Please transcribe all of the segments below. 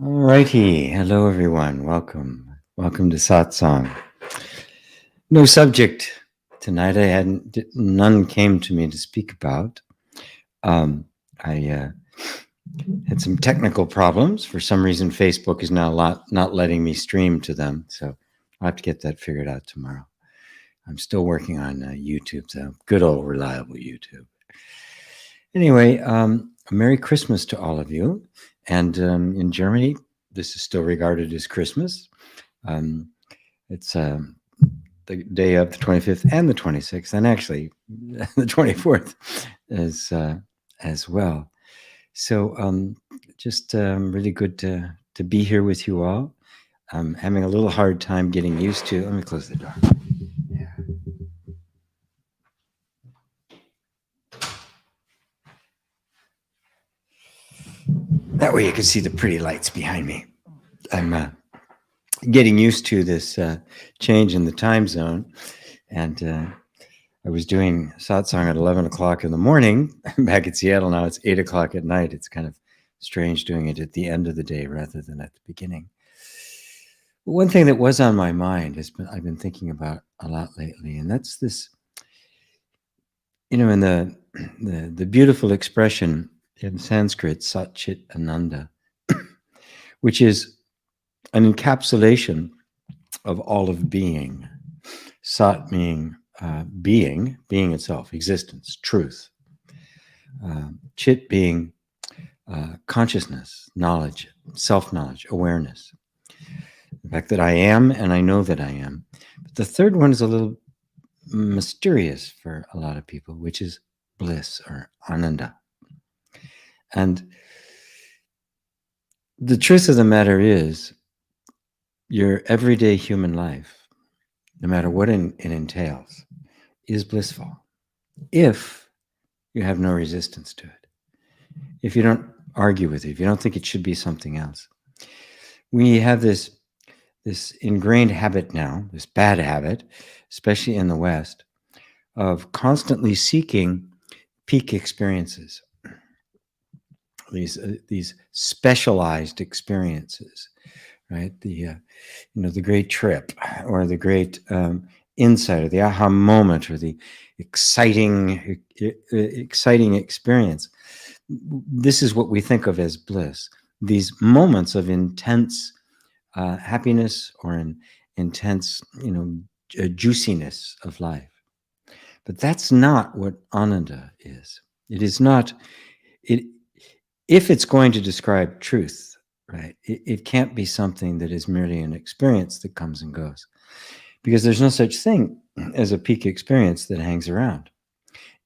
All righty. Hello, everyone. Welcome. Welcome to Satsang. No subject tonight. None came to me to speak about. I had some technical problems. For some reason, Facebook is now not letting me stream to them. So I'll have to get that figured out tomorrow. I'm still working on YouTube, so good old reliable YouTube. Anyway, Merry Christmas to all of you. And in Germany, this is still regarded as Christmas. It's the day of the 25th and the 26th, and actually the 24th as well. So just really good to be here with you all. I'm having a little hard time getting used to. Let me close the door. Yeah. That way you can see the pretty lights behind me. I'm getting used to this change in the time zone, and I was doing satsang at 11 o'clock in the morning back in Seattle. Now it's 8 o'clock at night. It's kind of strange doing it at the end of the day rather than at the beginning. But one thing that was on my mind I've been thinking about a lot lately, and that's this, in the beautiful expression in Sanskrit, Sat Chit Ananda, which is an encapsulation of all of being. Sat meaning being itself, existence, truth. Chit being consciousness, knowledge, self-knowledge, awareness. The fact that I am and I know that I am. But the third one is a little mysterious for a lot of people, which is bliss or ananda. And the truth of the matter is, your everyday human life, no matter what it entails, is blissful if you have no resistance to it. If you don't argue with it, if you don't think it should be something else. We have this ingrained habit now, this bad habit, especially in the West, of constantly seeking peak experiences. These specialized experiences, right? The great trip, or the great insight, or the aha moment, or the exciting experience. This is what we think of as bliss. These moments of intense happiness or an intense, juiciness of life. But that's not what ananda is. It is not. If it's going to describe truth, right, it can't be something that is merely an experience that comes and goes, because there's no such thing as a peak experience that hangs around.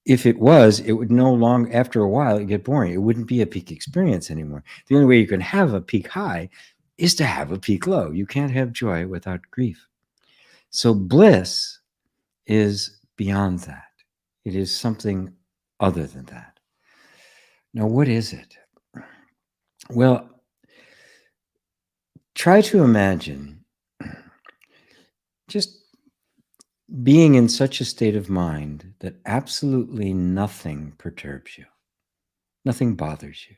If it was, it would no longer, after a while, it'd get boring. It wouldn't be a peak experience anymore. The only way you can have a peak high is to have a peak low. You can't have joy without grief. So bliss is beyond that. It is something other than that. Now, what is it? Well, try to imagine just being in such a state of mind that absolutely nothing perturbs you, nothing bothers you,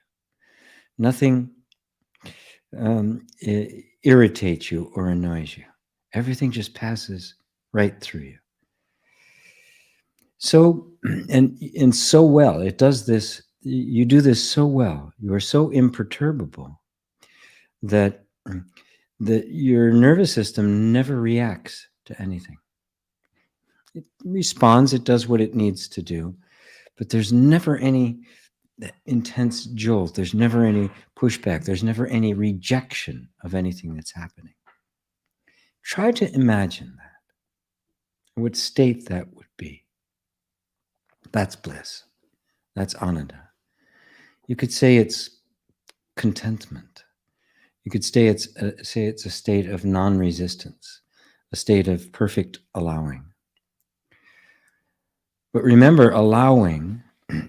nothing irritates you or annoys you. Everything just passes right through you. So, and so well, it does this. You do this so well. You are so imperturbable that your nervous system never reacts to anything. It responds, it does what it needs to do, but there's never any intense jolt. There's never any pushback. There's never any rejection of anything that's happening. Try to imagine that, what state that would be. That's bliss. That's ananda. You could say it's contentment. You could say it's a state of non-resistance, a state of perfect allowing. But remember, allowing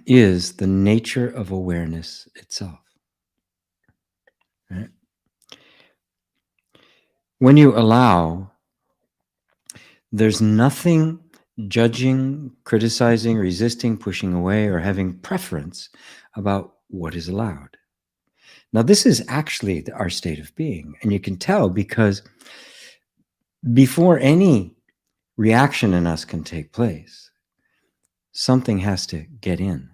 is the nature of awareness itself. Right? When you allow, there's nothing judging, criticizing, resisting, pushing away, or having preference about what is allowed. Now, this is actually our state of being. And you can tell because before any reaction in us can take place, something has to get in.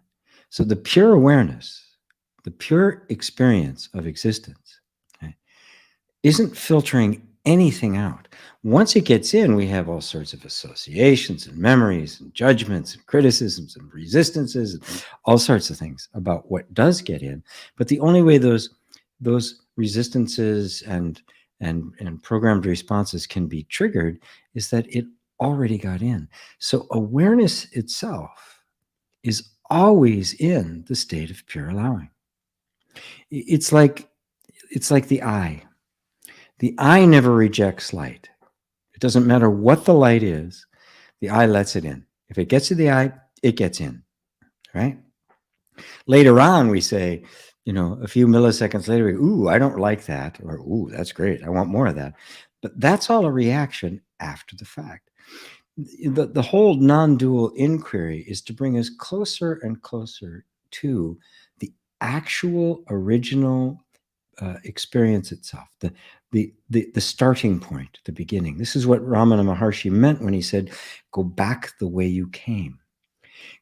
So the pure awareness, the pure experience of existence, okay, isn't filtering anything out. Once it gets in, we have all sorts of associations and memories and judgments and criticisms and resistances and all sorts of things about what does get in. But the only way those resistances and programmed responses can be triggered is that it already got in. So awareness itself is always in the state of pure allowing. It's like the eye. The eye never rejects light. It doesn't matter what the light is, the eye lets it in. If it gets to the eye, it gets in, right? Later on, we say, a few milliseconds later, ooh, I don't like that, or ooh, that's great, I want more of that. But that's all a reaction after the fact. The whole non-dual inquiry is to bring us closer and closer to the actual original experience itself, the starting point, the beginning. This is what Ramana Maharshi meant when he said, go back the way you came.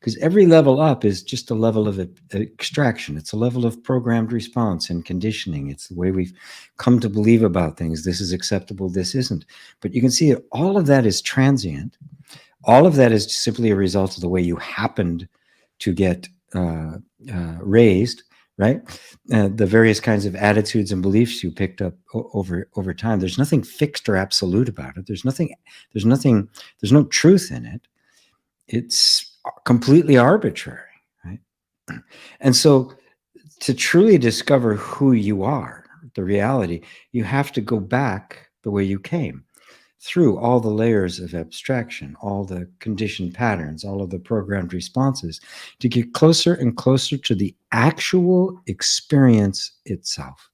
Because every level up is just a level of extraction. It's a level of programmed response and conditioning. It's the way we've come to believe about things. This is acceptable, this isn't. But you can see that all of that is transient. All of that is simply a result of the way you happened to get raised, right? The various kinds of attitudes and beliefs you picked up over time. There's nothing fixed or absolute about it. There's no truth in it. It's completely arbitrary, right? And so to truly discover who you are, the reality, you have to go back the way you came, through all the layers of abstraction, all the conditioned patterns, all of the programmed responses, to get closer and closer to the actual experience itself.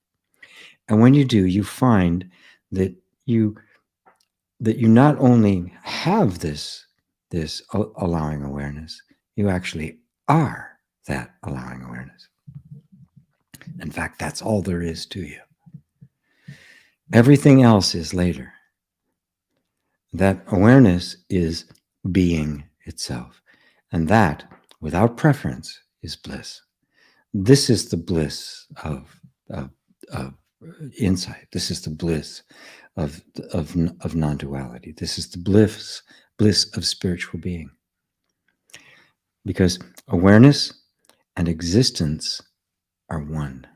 And when you do, you find that you not only have this allowing awareness, you actually are that allowing awareness. In fact, that's all there is to you. Everything else is later. That awareness is being itself. And that, without preference, is bliss. This is the bliss of insight. This is the bliss of non-duality. This is the bliss of spiritual being. Because awareness and existence are one.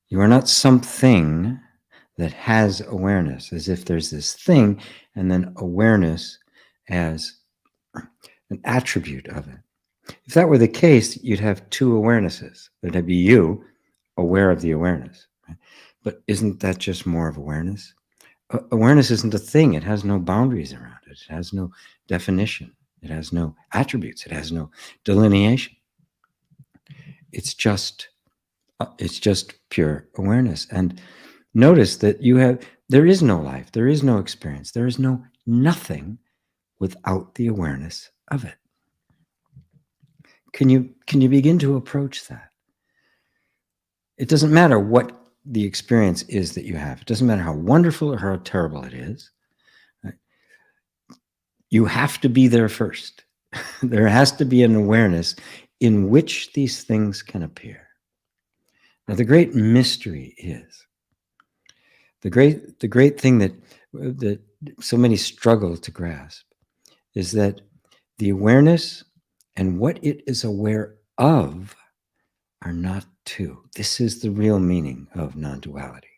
You are not something that has awareness, as if there's this thing and then awareness as an attribute of it. If that were the case, you'd have two awarenesses. There'd be you aware of the awareness. Right? But isn't that just more of awareness? Awareness isn't a thing. It has no boundaries around it. It has no definition. It has no attributes. It has no delineation. It's just pure awareness. And notice that there is no life, there is no experience, there is no nothing without the awareness of it. Can you begin to approach that? It doesn't matter what the experience is that you have. It doesn't matter how wonderful or how terrible it is. Right? You have to be there first. There has to be an awareness in which these things can appear. Now, the great mystery is, the great thing that so many struggle to grasp is that the awareness and what it is aware of are not two. This is the real meaning of non-duality.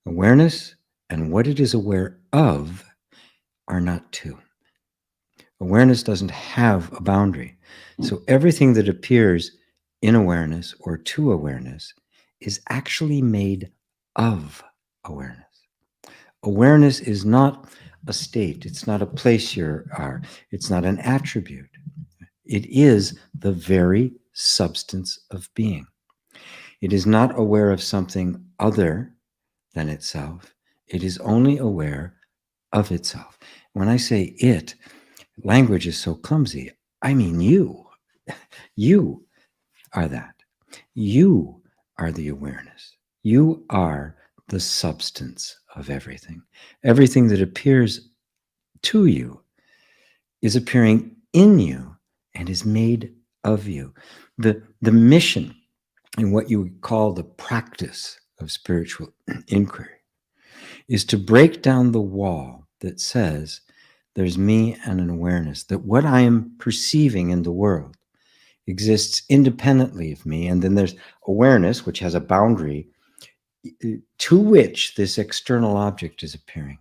Awareness and what it is aware of are not two. Awareness doesn't have a boundary. So everything that appears in awareness or to awareness is actually made of awareness. Awareness is not a state. It's not a place you are. It's not an attribute. It is the very substance of being. It is not aware of something other than itself. It is only aware of itself. When I say it, language is so clumsy. I mean you. You are that. You are the awareness. You are the substance of everything. Everything that appears to you is appearing in you and is made of you. The mission and what you would call the practice of spiritual inquiry is to break down the wall that says there's me and an awareness, that what I am perceiving in the world exists independently of me. And then there's awareness, which has a boundary to which this external object is appearing.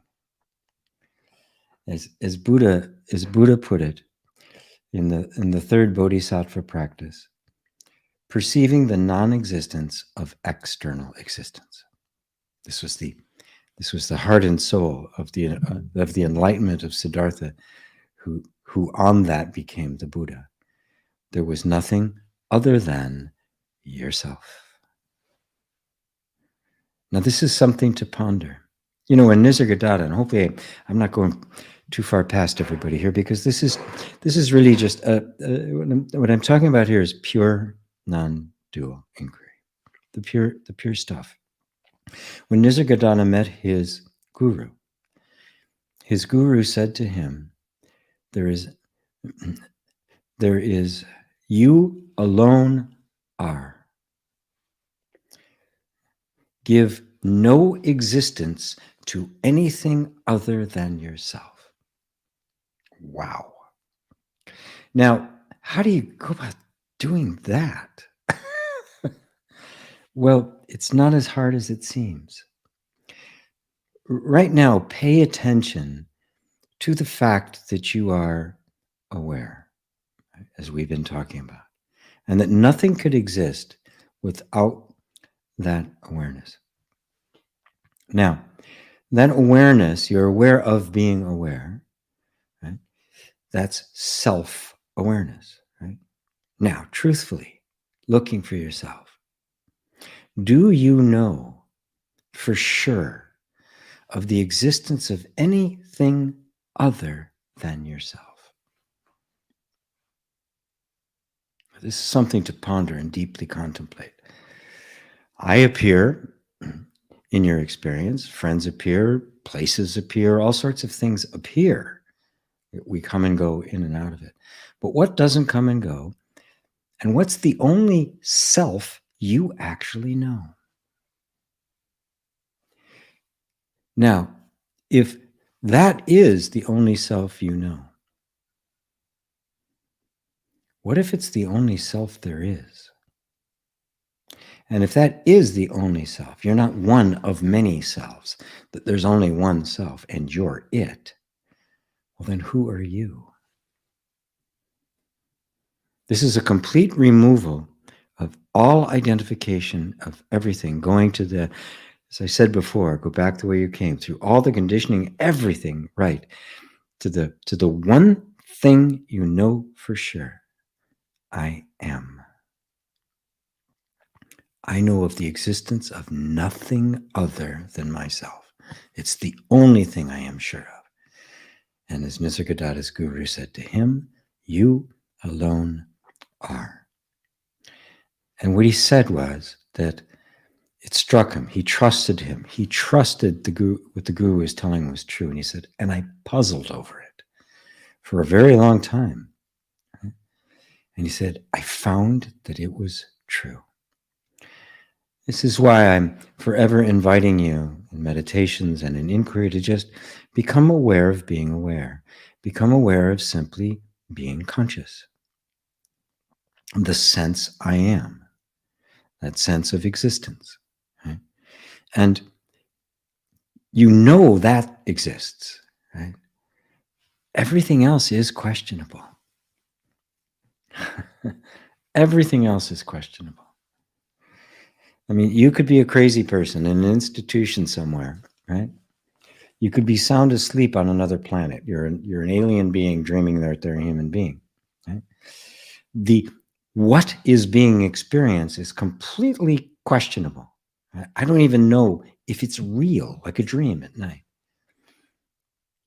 As Buddha put it in the third bodhisattva practice, perceiving the non-existence of external existence. This was the heart and soul of the enlightenment of Siddhartha, who on that became the Buddha. There was nothing other than yourself. Now, this is something to ponder. You know, in Nisargadatta, and hopefully I'm not going too far past everybody here, because this is really just what I'm talking about here is pure non-dual inquiry, the pure stuff. When Nisargadatta met his guru said to him, there is you alone are. Give no existence to anything other than yourself. Wow. Now, how do you go about doing that? Well, it's not as hard as it seems. Right now, pay attention to the fact that you are aware, as we've been talking about, and that nothing could exist without that awareness. Now, that awareness, you're aware of being aware, right? That's self-awareness, right? Now, truthfully, looking for yourself, do you know for sure of the existence of anything other than yourself? This is something to ponder and deeply contemplate. I appear in your experience, friends appear, places appear, all sorts of things appear. We come and go in and out of it. But what doesn't come and go? And what's the only self you actually know? Now, if that is the only self you know, what if it's the only self there is? And if that is the only self, you're not one of many selves, that there's only one self and you're it, well, then who are you? This is a complete removal of all identification of everything, going to the, as I said before, go back the way you came, through all the conditioning, everything, right, to the one thing you know for sure. I am. I know of the existence of nothing other than myself. It's the only thing I am sure of. And as Nisargadatta's guru said to him, you alone are. And what he said was that it struck him. He trusted him. He trusted the guru, what the guru was telling him was true. And he said, and I puzzled over it for a very long time. And he said, I found that it was true. This is why I'm forever inviting you in meditations and in inquiry to just become aware of being aware. Become aware of simply being conscious. The sense I am. That sense of existence. Right? And you know that exists. Right? Everything else is questionable. Everything else is questionable. I mean, you could be a crazy person in an institution somewhere, right? You could be sound asleep on another planet. You're an alien being dreaming that they're a human being. Right? What is being experienced is completely questionable. Right? I don't even know if it's real, like a dream at night.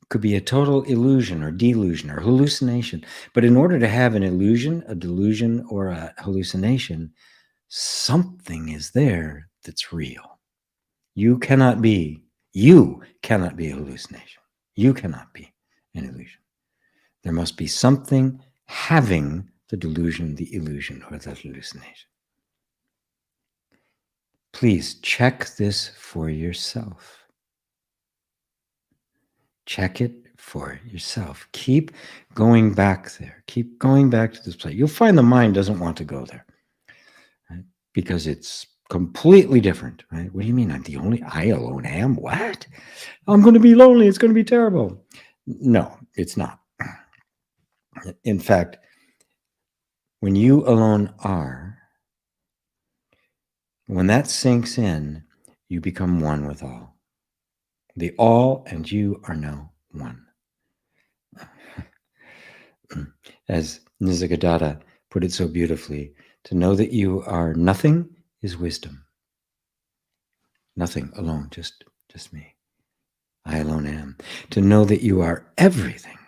It could be a total illusion or delusion or hallucination. But in order to have an illusion, a delusion, or a hallucination, something is there that's real. You cannot be a hallucination. You cannot be an illusion. There must be something having the delusion, the illusion, or the hallucination. Please check this for yourself. Check it for yourself. Keep going back there. Keep going back to this place. You'll find the mind doesn't want to go there, right? Because it's completely different, right? What do you mean? I alone am? What? I'm going to be lonely. It's going to be terrible. No, it's not. In fact, when you alone are, when that sinks in, you become one with all. The all and you are now one. As Nisargadatta put it so beautifully, to know that you are nothing is wisdom. Nothing alone, just me. I alone am. To know that you are everything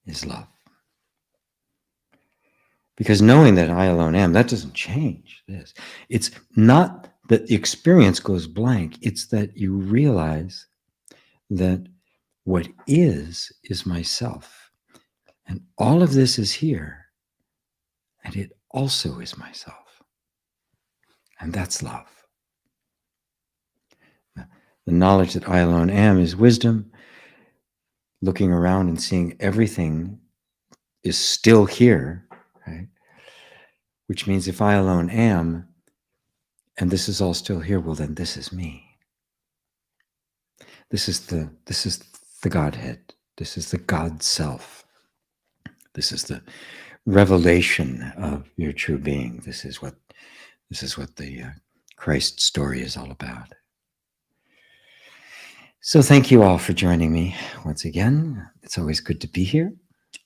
is love. Because knowing that I alone am, that doesn't change this. It's not that the experience goes blank. It's that you realize that what is myself. And all of this is here. And it also is myself. And that's love. The knowledge that I alone am is wisdom. Looking around and seeing everything is still here, right? Which means if I alone am, and this is all still here, well, then this is me. This is the Godhead. This is the God self. This is the revelation of your true being. This is what the Christ story is all about. So thank you all for joining me once again. It's always good to be here.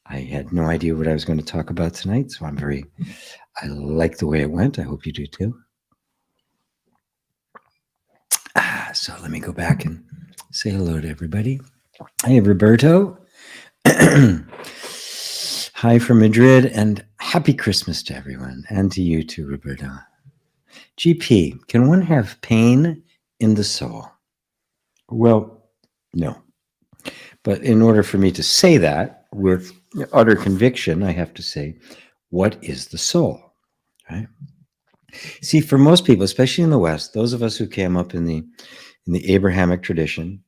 I had no idea what I was going to talk about tonight, so I like the way it went. I hope you do too. So let me go back and say hello to everybody. Hey, Roberto. Hi from Madrid, and happy Christmas to everyone, and to you too, Roberto. GP, can one have pain in the soul? Well, no. But in order for me to say that with utter conviction, I have to say, what is the soul? Right? See, for most people, especially in the West, those of us who came up in the Abrahamic tradition,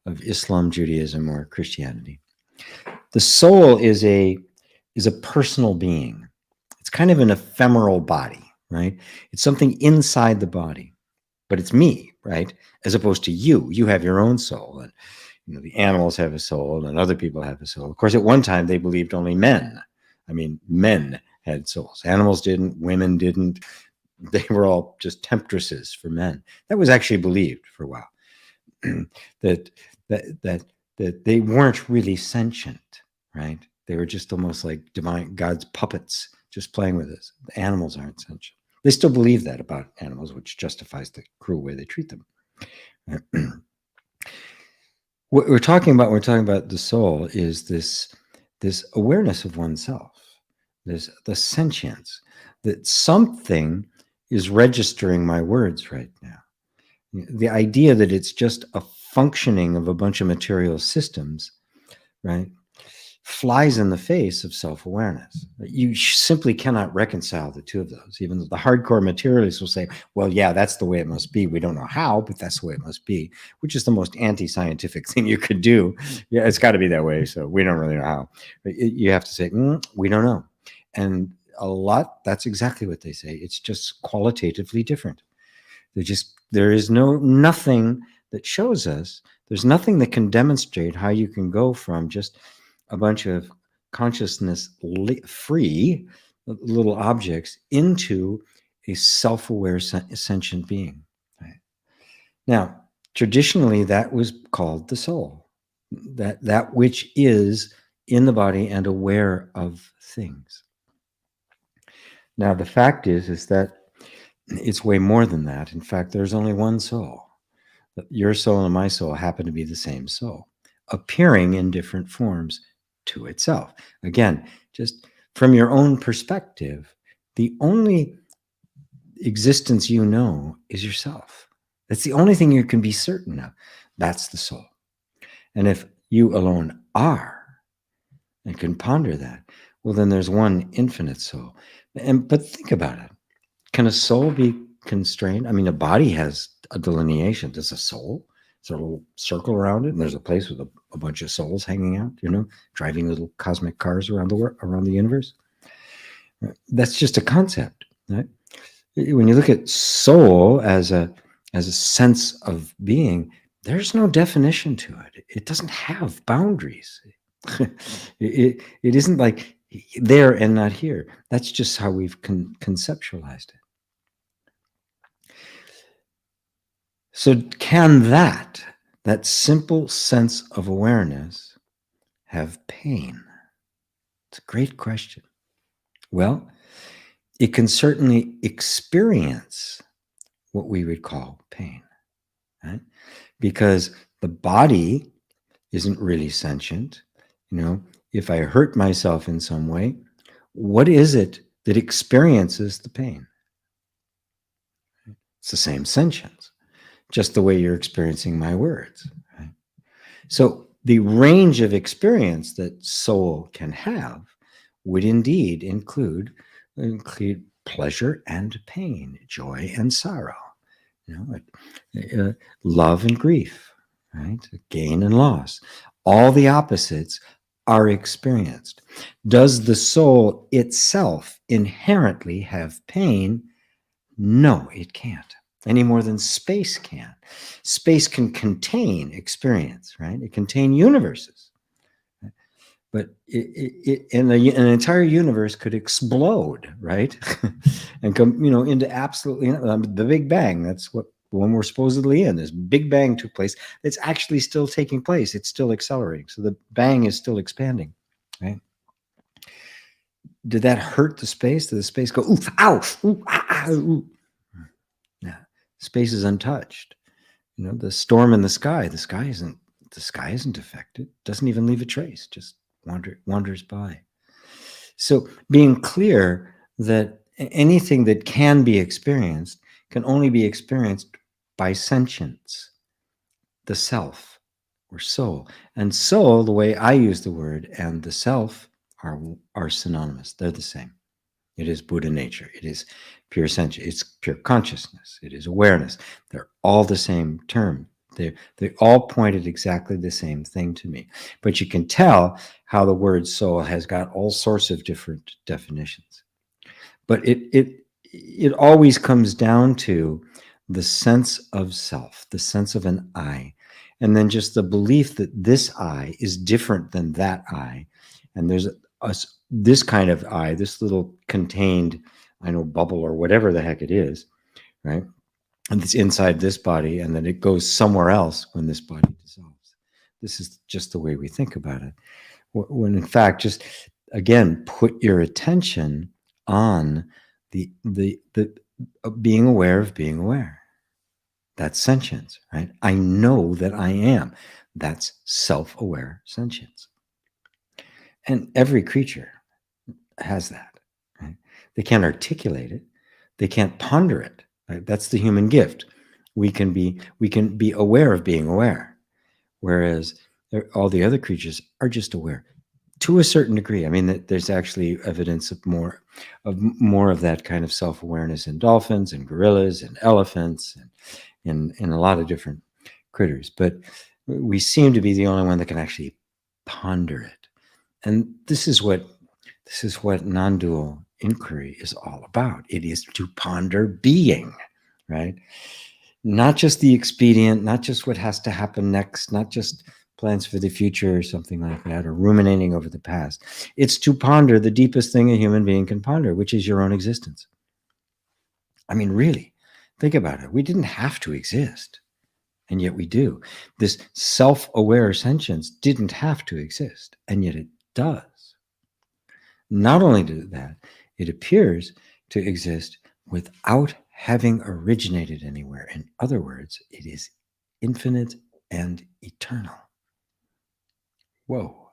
of Islam, Judaism, or Christianity, the soul is a personal being. It's kind of an ephemeral body, right? It's something inside the body, but it's me, right? As opposed to you. You have your own soul, and the animals have a soul, and other people have a soul. Of course, at one time they believed only men. I mean, men had souls. Animals didn't. Women didn't. They were all just temptresses for men. That was actually believed for a while. that they weren't really sentient, right? They were just almost like divine God's puppets, just playing with us. The animals aren't sentient. They still believe that about animals, which justifies the cruel way they treat them. What we're talking about when we're talking about the soul is this awareness of oneself, the sentience, that something is registering my words right now. The idea that it's just a functioning of a bunch of material systems, right, flies in the face of self-awareness. You simply cannot reconcile the two of those. Even the hardcore materialists will say, well, yeah, that's the way it must be. We don't know how, but that's the way it must be, which is the most anti-scientific thing you could do. Yeah, it's got to be that way, so we don't really know how. You have to say, we don't know. And a lot, that's exactly what they say. It's just qualitatively different. There is nothing that shows us, there's nothing that can demonstrate how you can go from just a bunch of consciousness free little objects into a self-aware sentient being. Right? Now, traditionally, that was called the soul, that which is in the body and aware of things. Now, the fact is that it's way more than that. In fact, there's only one soul. Your soul and my soul happen to be the same soul, appearing in different forms to itself. Again, just from your own perspective, the only existence you know is yourself. That's the only thing you can be certain of. That's the soul. And if you alone are and can ponder that, well, then there's one infinite soul. But think about it. Can a soul be constrained? I mean, a body has a delineation. Does a soul? Is there a little circle around it, and there's a place with a bunch of souls hanging out, driving little cosmic cars around the universe? That's just a concept, right? When you look at soul as a sense of being, there's no definition to it. It doesn't have boundaries. it isn't like there and not here. That's just how we've conceptualized it. So can that simple sense of awareness have pain? It's a great question. Well, it can certainly experience what we would call pain, right? Because the body isn't really sentient. If I hurt myself in some way, what is it that experiences the pain? It's the same sentience, just the way you're experiencing my words, right? So the range of experience that soul can have would indeed include pleasure and pain, joy and sorrow, love and grief, right? Gain and loss. All the opposites are experienced. Does the soul itself inherently have pain? No, it can't, any more than space can. Space can contain experience, right? It can contain universes. But an entire universe could explode, right? And come, into absolutely the Big Bang. That's what the one we're supposedly in. This Big Bang took place. It's actually still taking place. It's still accelerating. So the bang is still expanding, right? Did that hurt the space? Did the space go, oof, ow, ooh, ah, ah, ooh? Yeah, space is untouched. The storm in the sky isn't affected. Doesn't even leave a trace. Just wanders by. So being clear that anything that can be experienced can only be experienced by sentience, the self or soul. And soul, the way I use the word, and the self are synonymous. They're the same. It is Buddha nature. It is pure sentience. It's pure consciousness. It is awareness. They're all the same term. They all point at exactly the same thing to me. But you can tell how the word soul has got all sorts of different definitions. But it always comes down to the sense of self, the sense of an I, and then just the belief that this I is different than that I. And there's this kind of I, this little contained, bubble or whatever the heck it is, right? And it's inside this body, and then it goes somewhere else when this body dissolves. This is just the way we think about it. When in fact, just again, put your attention on the being aware of being aware. That's sentience, right? I know that I am. That's self-aware sentience. And every creature has that, right? They can't articulate it. They can't ponder it. Right? That's the human gift. We can be aware of being aware, whereas all the other creatures are just aware to a certain degree. I mean, there's actually evidence of more of that kind of self-awareness in dolphins and gorillas and elephants and in a lot of different critters. But we seem to be the only one that can actually ponder it. And this is what non-dual inquiry is all about. It is to ponder being, right? Not just the expedient, not just what has to happen next, not just plans for the future or something like that, or ruminating over the past. It's to ponder the deepest thing a human being can ponder, which is your own existence. I mean, really, think about it. We didn't have to exist, and yet we do. This self-aware sentience didn't have to exist, and yet it does. Not only that, it appears to exist without having originated anywhere. In other words, it is infinite and eternal. Whoa,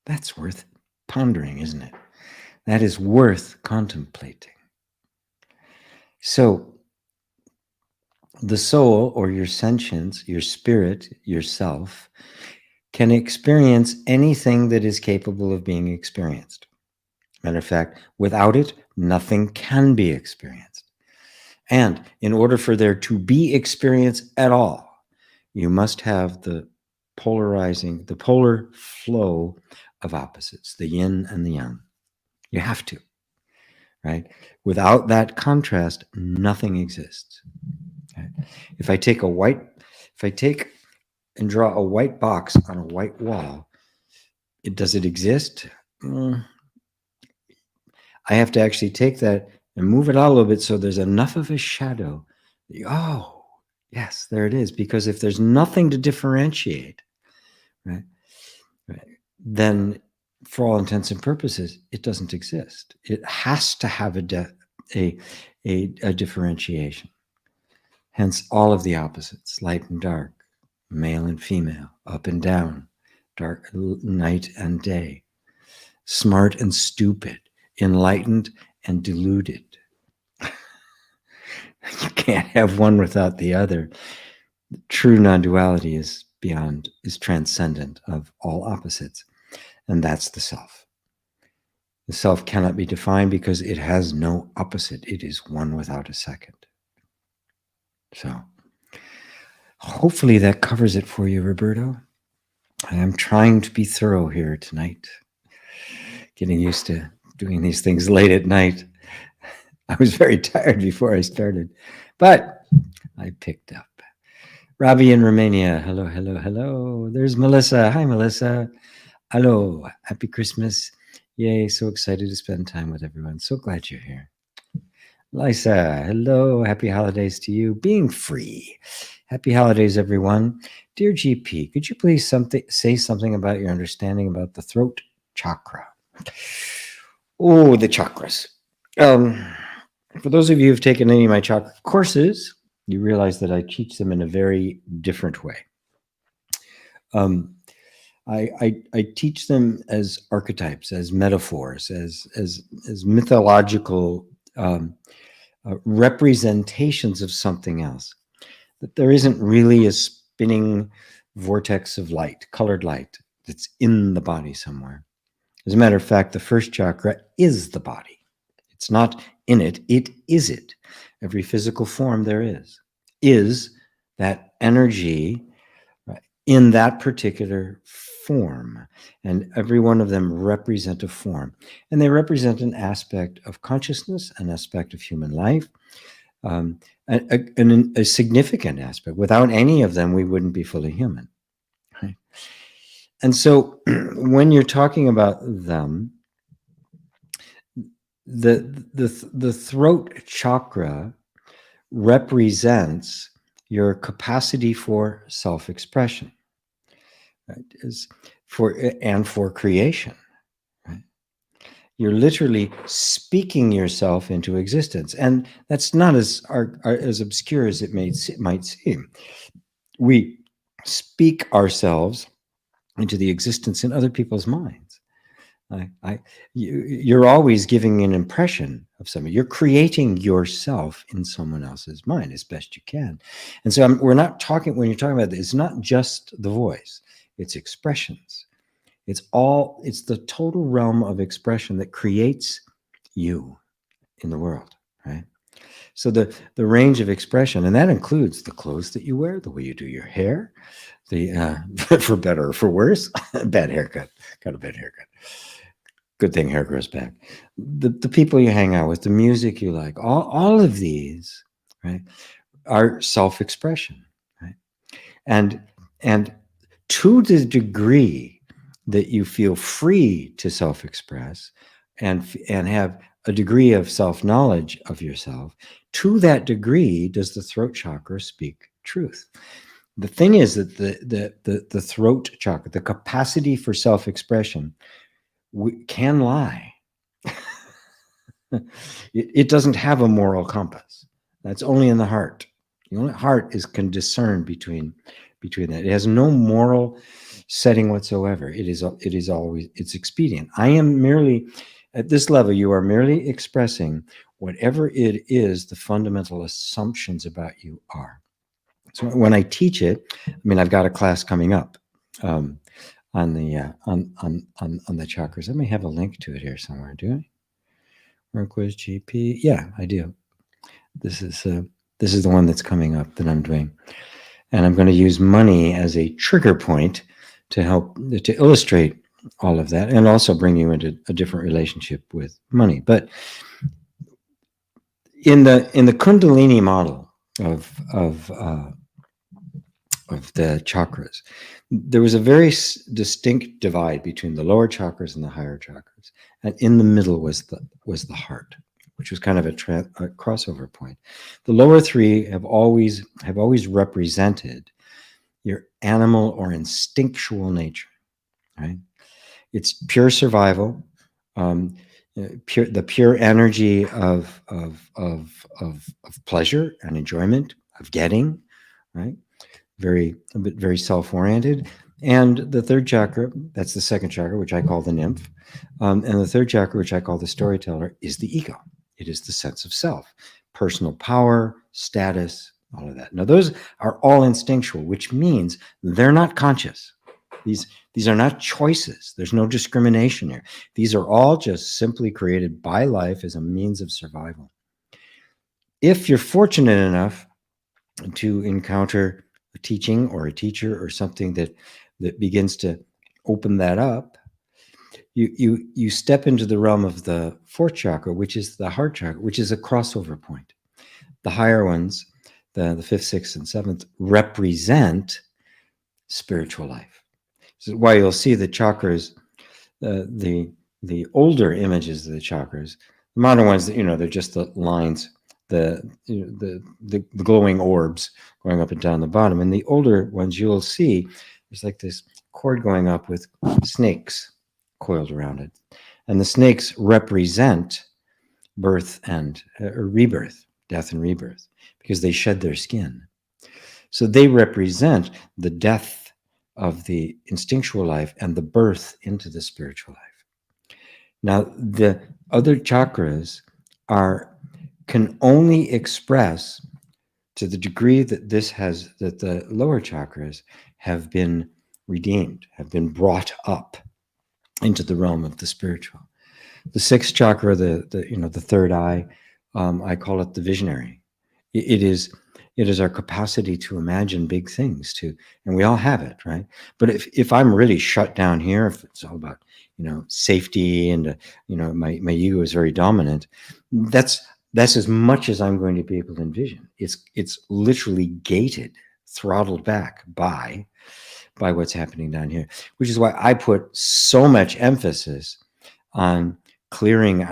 that's worth pondering, isn't it? That is worth contemplating. So the soul, or your sentience, your spirit, yourself, can experience anything that is capable of being experienced. Matter of fact, without it, nothing can be experienced. And in order for there to be experience at all, you must have the polar flow of opposites, the yin and the yang. You have to, right? Without that contrast, nothing exists. Okay? If I take and draw a white box on a white wall, does it exist? I have to actually take that and move it out a little bit so there's enough of a shadow. Oh, yes, there it is. Because if there's nothing to differentiate, right, then for all intents and purposes, it doesn't exist. It has to have a differentiation. Hence, all of the opposites, light and dark, male and female, up and down, dark, night and day, smart and stupid, enlightened and deluded. You can't have one without the other. True non-duality is transcendent of all opposites, and that's the self. The self cannot be defined because it has no opposite. It is one without a second. So hopefully that covers it for you, Roberto. I am trying to be thorough here tonight, getting used to doing these things late at night. I was very tired before I started, but I picked up. Robbie in Romania. Hello, hello, hello. There's Melissa. Hi, Melissa. Hello. Happy Christmas. Yay. So excited to spend time with everyone. So glad you're here. Lisa. Hello. Happy holidays to you. Being free. Happy holidays, everyone. Dear GP, could you please say something about your understanding about the throat chakra? Oh, the chakras. For those of you who've taken any of my chakra courses, you realize that I teach them in a very different way. I teach them as archetypes, as metaphors, as mythological representations of something else. That there isn't really a spinning vortex of light, colored light, that's in the body somewhere. As a matter of fact, the first chakra is the body. It's not in it, it is it. Every physical form there is that energy in that particular form. And every one of them represent a form. And they represent an aspect of consciousness, an aspect of human life, a significant aspect. Without any of them, we wouldn't be fully human. Right? And so when you're talking about them, the throat chakra represents your capacity for self-expression, right? For creation. Right? You're literally speaking yourself into existence, and that's not as obscure as it might seem. We speak ourselves into the existence in other people's minds. You're always giving an impression of something. You're creating yourself in someone else's mind as best you can. And so we're not talking, when you're talking about this, it's not just the voice, it's expressions. It's the total realm of expression that creates you in the world, right? So the range of expression, and that includes the clothes that you wear, the way you do your hair, for better or for worse, bad haircut, got a bad haircut. Good thing hair grows back. The people you hang out with, the music you like, all of these, right, are self-expression, right? And to the degree that you feel free to self-express and have a degree of self-knowledge of yourself, to that degree does the throat chakra speak truth. The thing is that the throat chakra, the capacity for self-expression, can lie. It doesn't have a moral compass. That's only in the heart. The only heart can discern between that. It has no moral setting whatsoever. It's expedient. I am merely, at this level, you are merely expressing whatever it is, the fundamental assumptions about you are. So when I teach it, I mean, I've got a class coming up on the chakras. I may have a link to it here somewhere. Do I? Work with GP. Yeah, I do. This is the one that's coming up that I'm doing, and I'm going to use money as a trigger point to help to illustrate all of that, and also bring you into a different relationship with money. But in the Kundalini model of the chakras, there was a very distinct divide between the lower chakras and the higher chakras, and in the middle was the heart, which was kind of a crossover point. The lower three have always represented your animal or instinctual nature, right? It's pure survival, the pure energy of pleasure and enjoyment, of getting, right? Very self-oriented. And the third chakra, that's the second chakra, which I call the nymph. And the third chakra, which I call the storyteller, is the ego. It is the sense of self, personal power, status, all of that. Now, those are all instinctual, which means they're not conscious. These are not choices. There's no discrimination here. These are all just simply created by life as a means of survival. If you're fortunate enough to encounter a teaching or a teacher or something that begins to open that up, you step into the realm of the fourth chakra, which is the heart chakra, which is a crossover point. The higher ones, the fifth, sixth, and seventh, represent spiritual life. This is why you'll see the chakras, the older images of the chakras, the modern ones, they're just the lines, the glowing orbs going up and down the bottom. And the older ones, you'll see there's like this cord going up with snakes coiled around it. And the snakes represent birth and rebirth, death and rebirth, because they shed their skin. So they represent the death of the instinctual life and the birth into the spiritual life. Now, the other chakras can only express to the degree that that the lower chakras have been redeemed, have been brought up into the realm of the spiritual. The sixth chakra, the third eye, I call it the visionary. It is our capacity to imagine big things, and we all have it, right? But if I'm really shut down here, if it's all about safety and my ego is very dominant, that's as much as I'm going to be able to envision. It's literally gated, throttled back by what's happening down here, which is why I put so much emphasis on clearing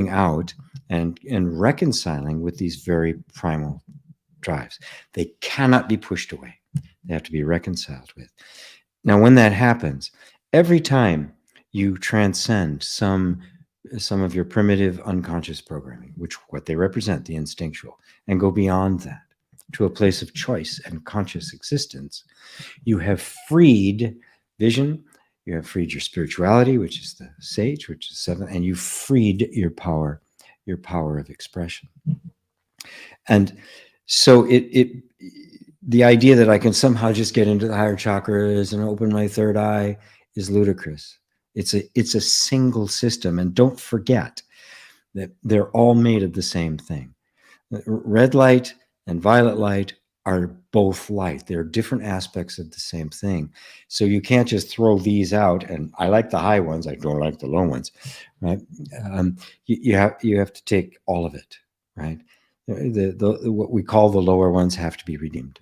out and reconciling with these very primal drives. They cannot be pushed away. They have to be reconciled with. Now, when that happens, every time you transcend some of your primitive unconscious programming, which what they represent, the instinctual, and go beyond that to a place of choice and conscious existence, you have freed vision, you have freed your spirituality, which is the sage, which is seven, and you freed your power of expression. And so the idea that I can somehow just get into the higher chakras and open my third eye is ludicrous. It's a single system, and don't forget that they're all made of the same thing. Red light and violet light are both light. They're different aspects of the same thing. So you can't just throw these out. And I like the high ones. I don't like the low ones, right? You have to take all of it, right? What we call the lower ones have to be redeemed,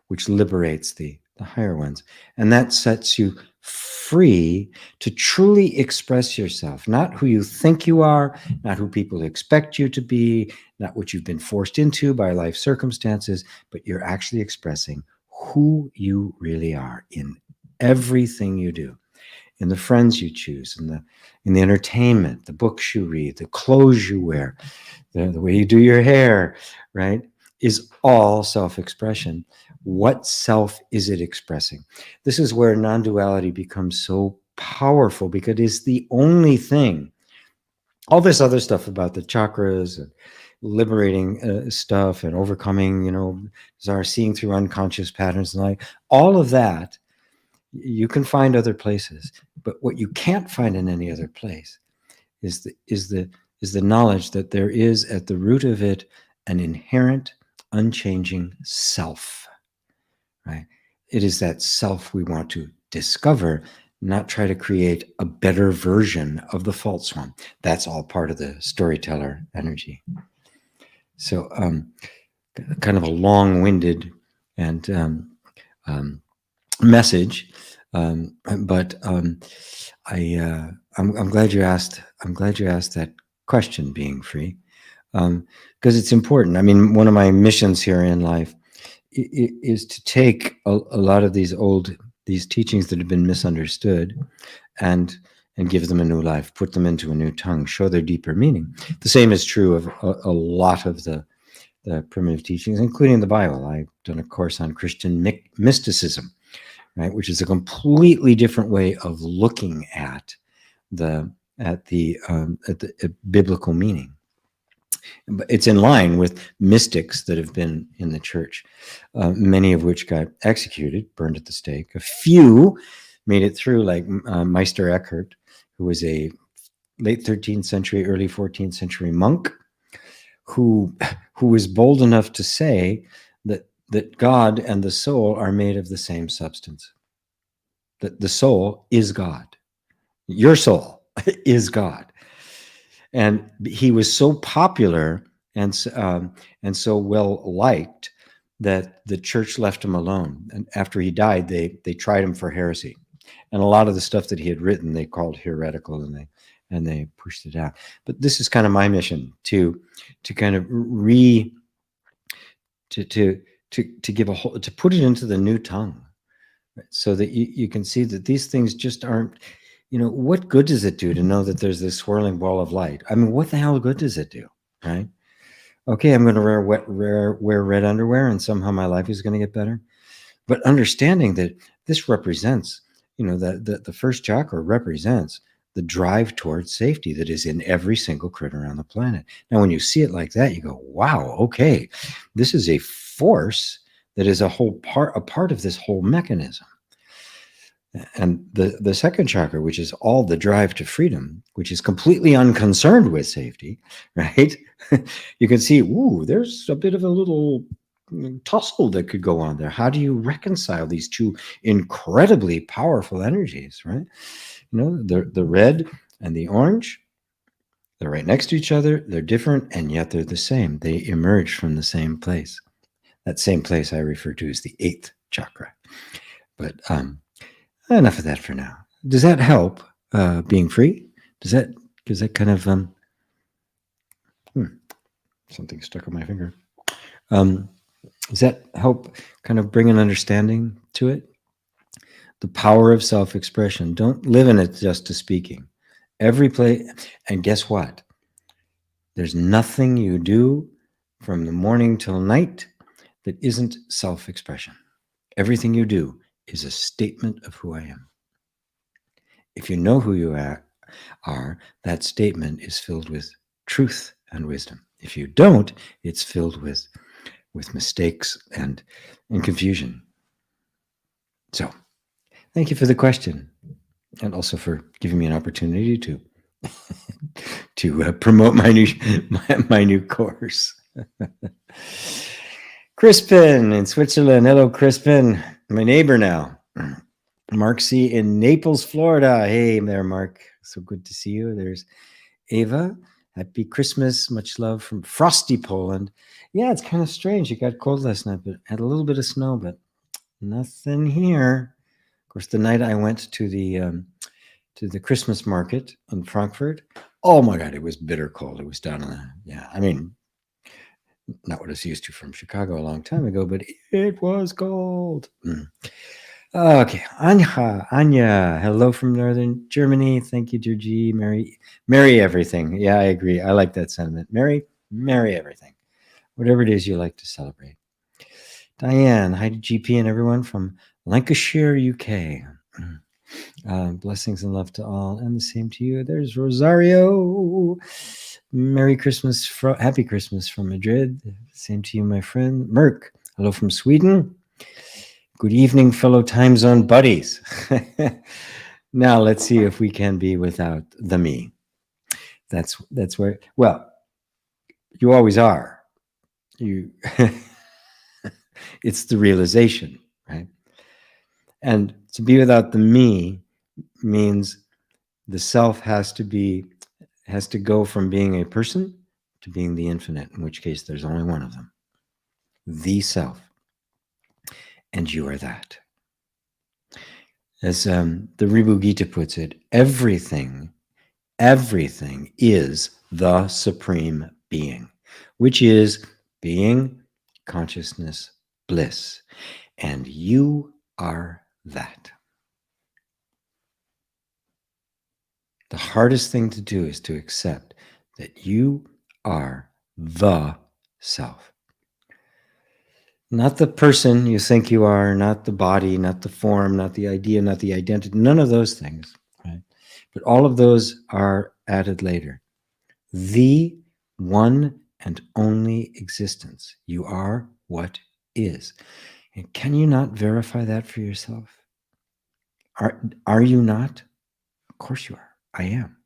which liberates the higher ones. And that sets you free to truly express yourself, not who you think you are, not who people expect you to be, not what you've been forced into by life circumstances, but you're actually expressing who you really are in everything you do, in the friends you choose, in the entertainment, the books you read, the clothes you wear, the way you do your hair, right, is all self-expression. What self is it expressing? This is where non-duality becomes so powerful, because it is the only thing all this other stuff about the chakras and liberating stuff and overcoming, our seeing through unconscious patterns and like all of that, you can find other places. But what you can't find in any other place is the knowledge that there is at the root of it an inherent, unchanging self. Right? It is that self we want to discover, not try to create a better version of the false one. That's all part of the storyteller energy. So, kind of a long-winded and message, but I'm glad you asked. I'm glad you asked that question, being free, because it's important. I mean, one of my missions here in life is to take a lot of these teachings that have been misunderstood and give them a new life, put them into a new tongue, show their deeper meaning. The same is true of a lot of the primitive teachings, including the Bible. I've done a course on Christian mysticism, right, which is a completely different way of looking at the biblical meaning. But it's in line with mystics that have been in the church, many of which got executed, burned at the stake. A few made it through, like Meister Eckhart, who was a late 13th century, early 14th century monk, who was bold enough to say that God and the soul are made of the same substance. That the soul is God. Your soul is God. And he was so popular and so well liked that the church left him alone. And after he died, they tried him for heresy. And a lot of the stuff that he had written, they called heretical, and they pushed it out. But this is kind of my mission to kind of to give to put it into the new tongue, right? So that you can see that these things just aren't. What good does it do to know that there's this swirling ball of light? I mean, what the hell good does it do, right? Okay, I'm going to wear red underwear and somehow my life is going to get better. But understanding that this represents, that the first chakra represents the drive towards safety that is in every single critter on the planet. Now, when you see it like that, you go, wow, okay, this is a force that is a part of this whole mechanism. And the second chakra, which is all the drive to freedom, which is completely unconcerned with safety, right? You can see, ooh, there's a bit of a little tussle that could go on there. How do you reconcile these two incredibly powerful energies, right? The red and the orange, they're right next to each other. They're different, and yet they're the same. They emerge from the same place. That same place I refer to as the eighth chakra. But enough of that for now. Does that help, being free? Does that kind of something stuck on my finger? Does that help kind of bring an understanding to it? The power of self-expression. Don't live in it just to speaking. Every place, and guess what? There's nothing you do from the morning till night that isn't self-expression. Everything you do is a statement of who I am. If you know who you are, that statement is filled with truth and wisdom. If you don't, it's filled with mistakes and confusion. So, thank you for the question, and also for giving me an opportunity to promote my new course. Crispin in Switzerland. Hello, Crispin. My neighbor now. Mark C. in Naples, Florida. Hey there, Mark. So good to see you. There's Ava. Happy Christmas. Much love from frosty Poland. Yeah, it's kind of strange. It got cold last night, but had a little bit of snow, but nothing here. Of course, the night I went to the Christmas market in Frankfurt, oh my God, it was bitter cold. It was down in not what I was used to from Chicago a long time ago, but it was cold. Okay, Anya, hello from Northern Germany. Thank you, dear G. Merry everything. Yeah, I agree. I like that sentiment. Merry everything. Whatever it is you like to celebrate. Diane, hi to GP and everyone from Lancashire, UK. Blessings and love to all, and the same to you. There's Rosario. Merry Christmas, Happy Christmas from Madrid. Same to you, my friend. Merck, hello from Sweden. Good evening, fellow time zone buddies. Now let's see if we can be without the me. That's where, well, you always are. You, it's the realization, right? And to be without the me means the self has to go from being a person to being the infinite, in which case there's only one of them, the self. And you are that. As the Ribhu Gita puts it, everything is the supreme being, which is being, consciousness, bliss. And you are that. The hardest thing to do is to accept that you are the self. Not the person you think you are, not the body, not the form, not the idea, not the identity, none of those things, right? But all of those are added later. The one and only existence. You are what is. And can you not verify that for yourself? Are you not? Of course you are. I am.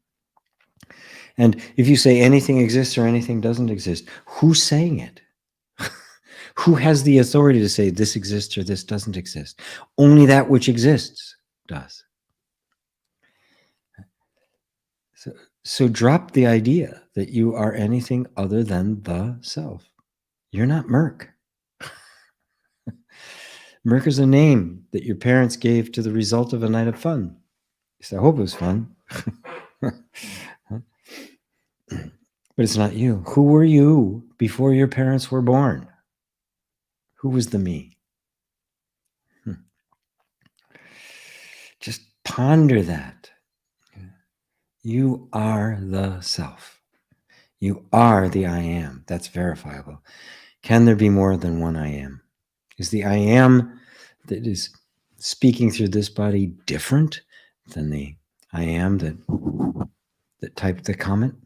And if you say anything exists or anything doesn't exist, who's saying it? Who has the authority to say this exists or this doesn't exist? Only that which exists does. So drop the idea that you are anything other than the self. You're not Merck. Merck is a name that your parents gave to the result of a night of fun. At least I hope it was fun. But it's not you. Who were you before your parents were born? Who was the me? Just ponder that. You are the self. You are the I am. That's verifiable. Can there be more than one I am? Is the I am that is speaking through this body different than the I am that typed the comment?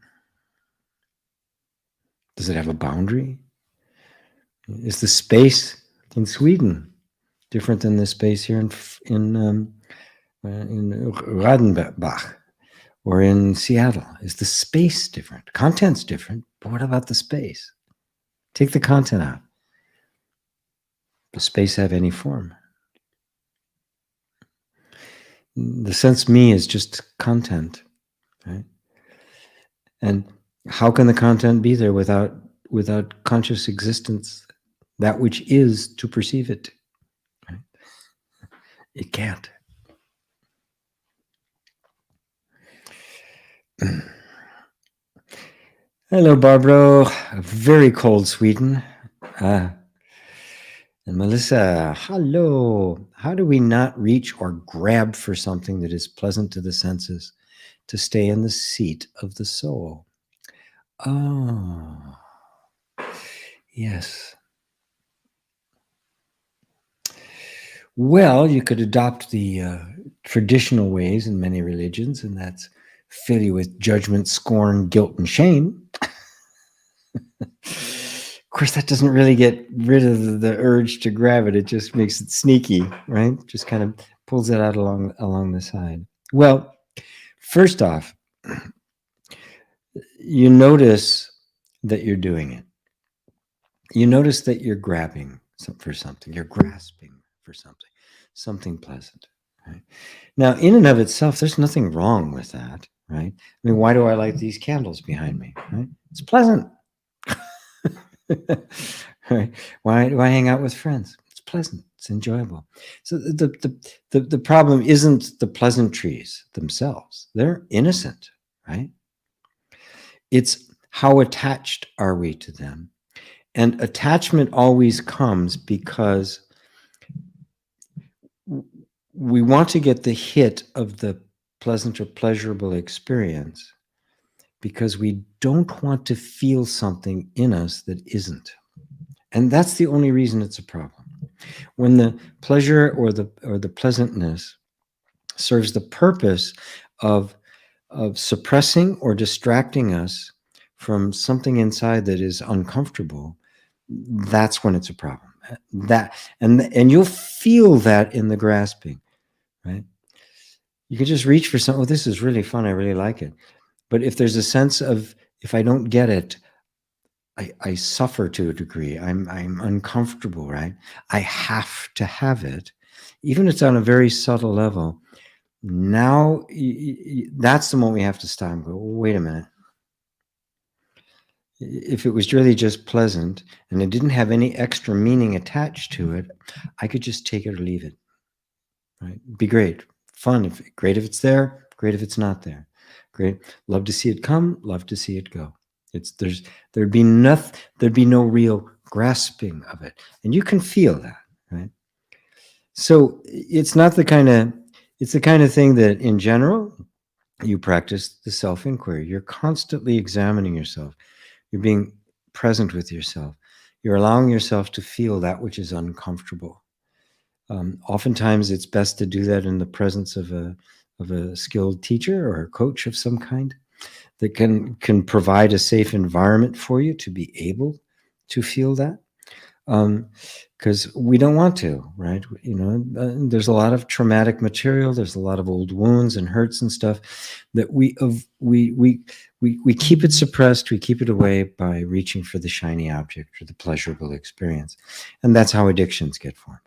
Does it have a boundary? Is the space in Sweden different than the space here in Radenbach or in Seattle? Is the space different? Content's different, but what about the space? Take the content out. Does space have any form? The sense me is just content, right? And how can the content be there without conscious existence, that which is to perceive it? Right? It can't. Hello, Barbara. Very cold Sweden. And Melissa, hello. How do we not reach or grab for something that is pleasant to the senses to stay in the seat of the soul? Oh, yes. Well, you could adopt the traditional ways in many religions, and that's fill you with judgment, scorn, guilt, and shame. Of course, that doesn't really get rid of the urge to grab it. It just makes it sneaky, right? Just kind of pulls it out along the side. Well, first off, you notice that you're doing it. You notice that you're grabbing for something. You're grasping for something pleasant. Right? Now, in and of itself, there's nothing wrong with that, right? I mean, why do I light these candles behind me? Right? It's pleasant. Right? Why do I hang out with friends? It's pleasant. It's enjoyable. So the problem isn't the pleasantries themselves. They're innocent, right? It's how attached are we to them? And attachment always comes because we want to get the hit of the pleasant or pleasurable experience because we don't want to feel something in us that isn't. And that's the only reason it's a problem. When the pleasure or the pleasantness serves the purpose of suppressing or distracting us from something inside that is uncomfortable, that's when it's a problem. And you'll feel that in the grasping, right? You can just reach for something. Oh, this is really fun. I really like it. But if there's a sense of, if I don't get it, I suffer to a degree. I'm uncomfortable, right? I have to have it, even if it's on a very subtle level. Now, that's the moment we have to stop and go, wait a minute. If it was really just pleasant and it didn't have any extra meaning attached to it, I could just take it or leave it. Right? Be great, fun. Great if it's there. Great if it's not there. Great. Love to see it come. Love to see it go. There'd be no real grasping of it, and you can feel that, right? So it's the kind of thing that in general you practice the self-inquiry. You're constantly examining yourself. You're being present with yourself. You're allowing yourself to feel that which is uncomfortable. Oftentimes, it's best to do that in the presence of a skilled teacher or a coach of some kind that can provide a safe environment for you to be able to feel that. Because we don't want to, right? You know, there's a lot of traumatic material. There's a lot of old wounds and hurts and stuff that we keep it suppressed. We keep it away by reaching for the shiny object or the pleasurable experience, and that's how addictions get formed.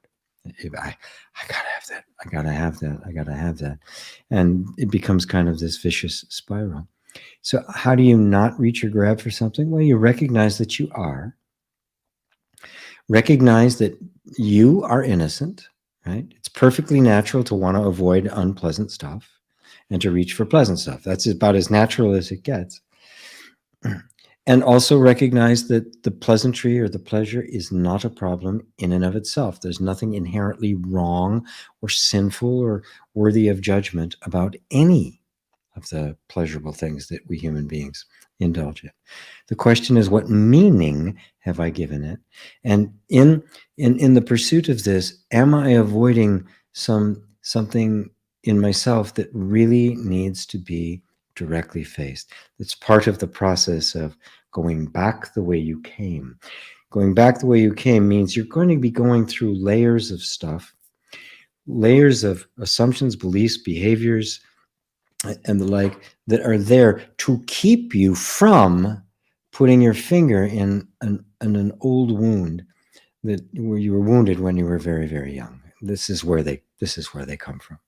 I gotta have that. I gotta have that. I gotta have that, and it becomes kind of this vicious spiral. So, how do you not reach or grab for something? Well, you recognize that you are. Recognize that you are innocent, right? It's perfectly natural to want to avoid unpleasant stuff and to reach for pleasant stuff. That's about as natural as it gets. And also recognize that the pleasantry or the pleasure is not a problem in and of itself. There's nothing inherently wrong or sinful or worthy of judgment about any of the pleasurable things that we human beings indulge in. The question is, what meaning have I given it? And in the pursuit of this, am I avoiding something in myself that really needs to be directly faced? It's part of the process of going back the way you came. Going back the way you came means you're going to be going through layers of stuff, layers of assumptions, beliefs, behaviors, and the like that are there to keep you from putting your finger in an old wound where you were wounded when you were very, very young. This is where they come from.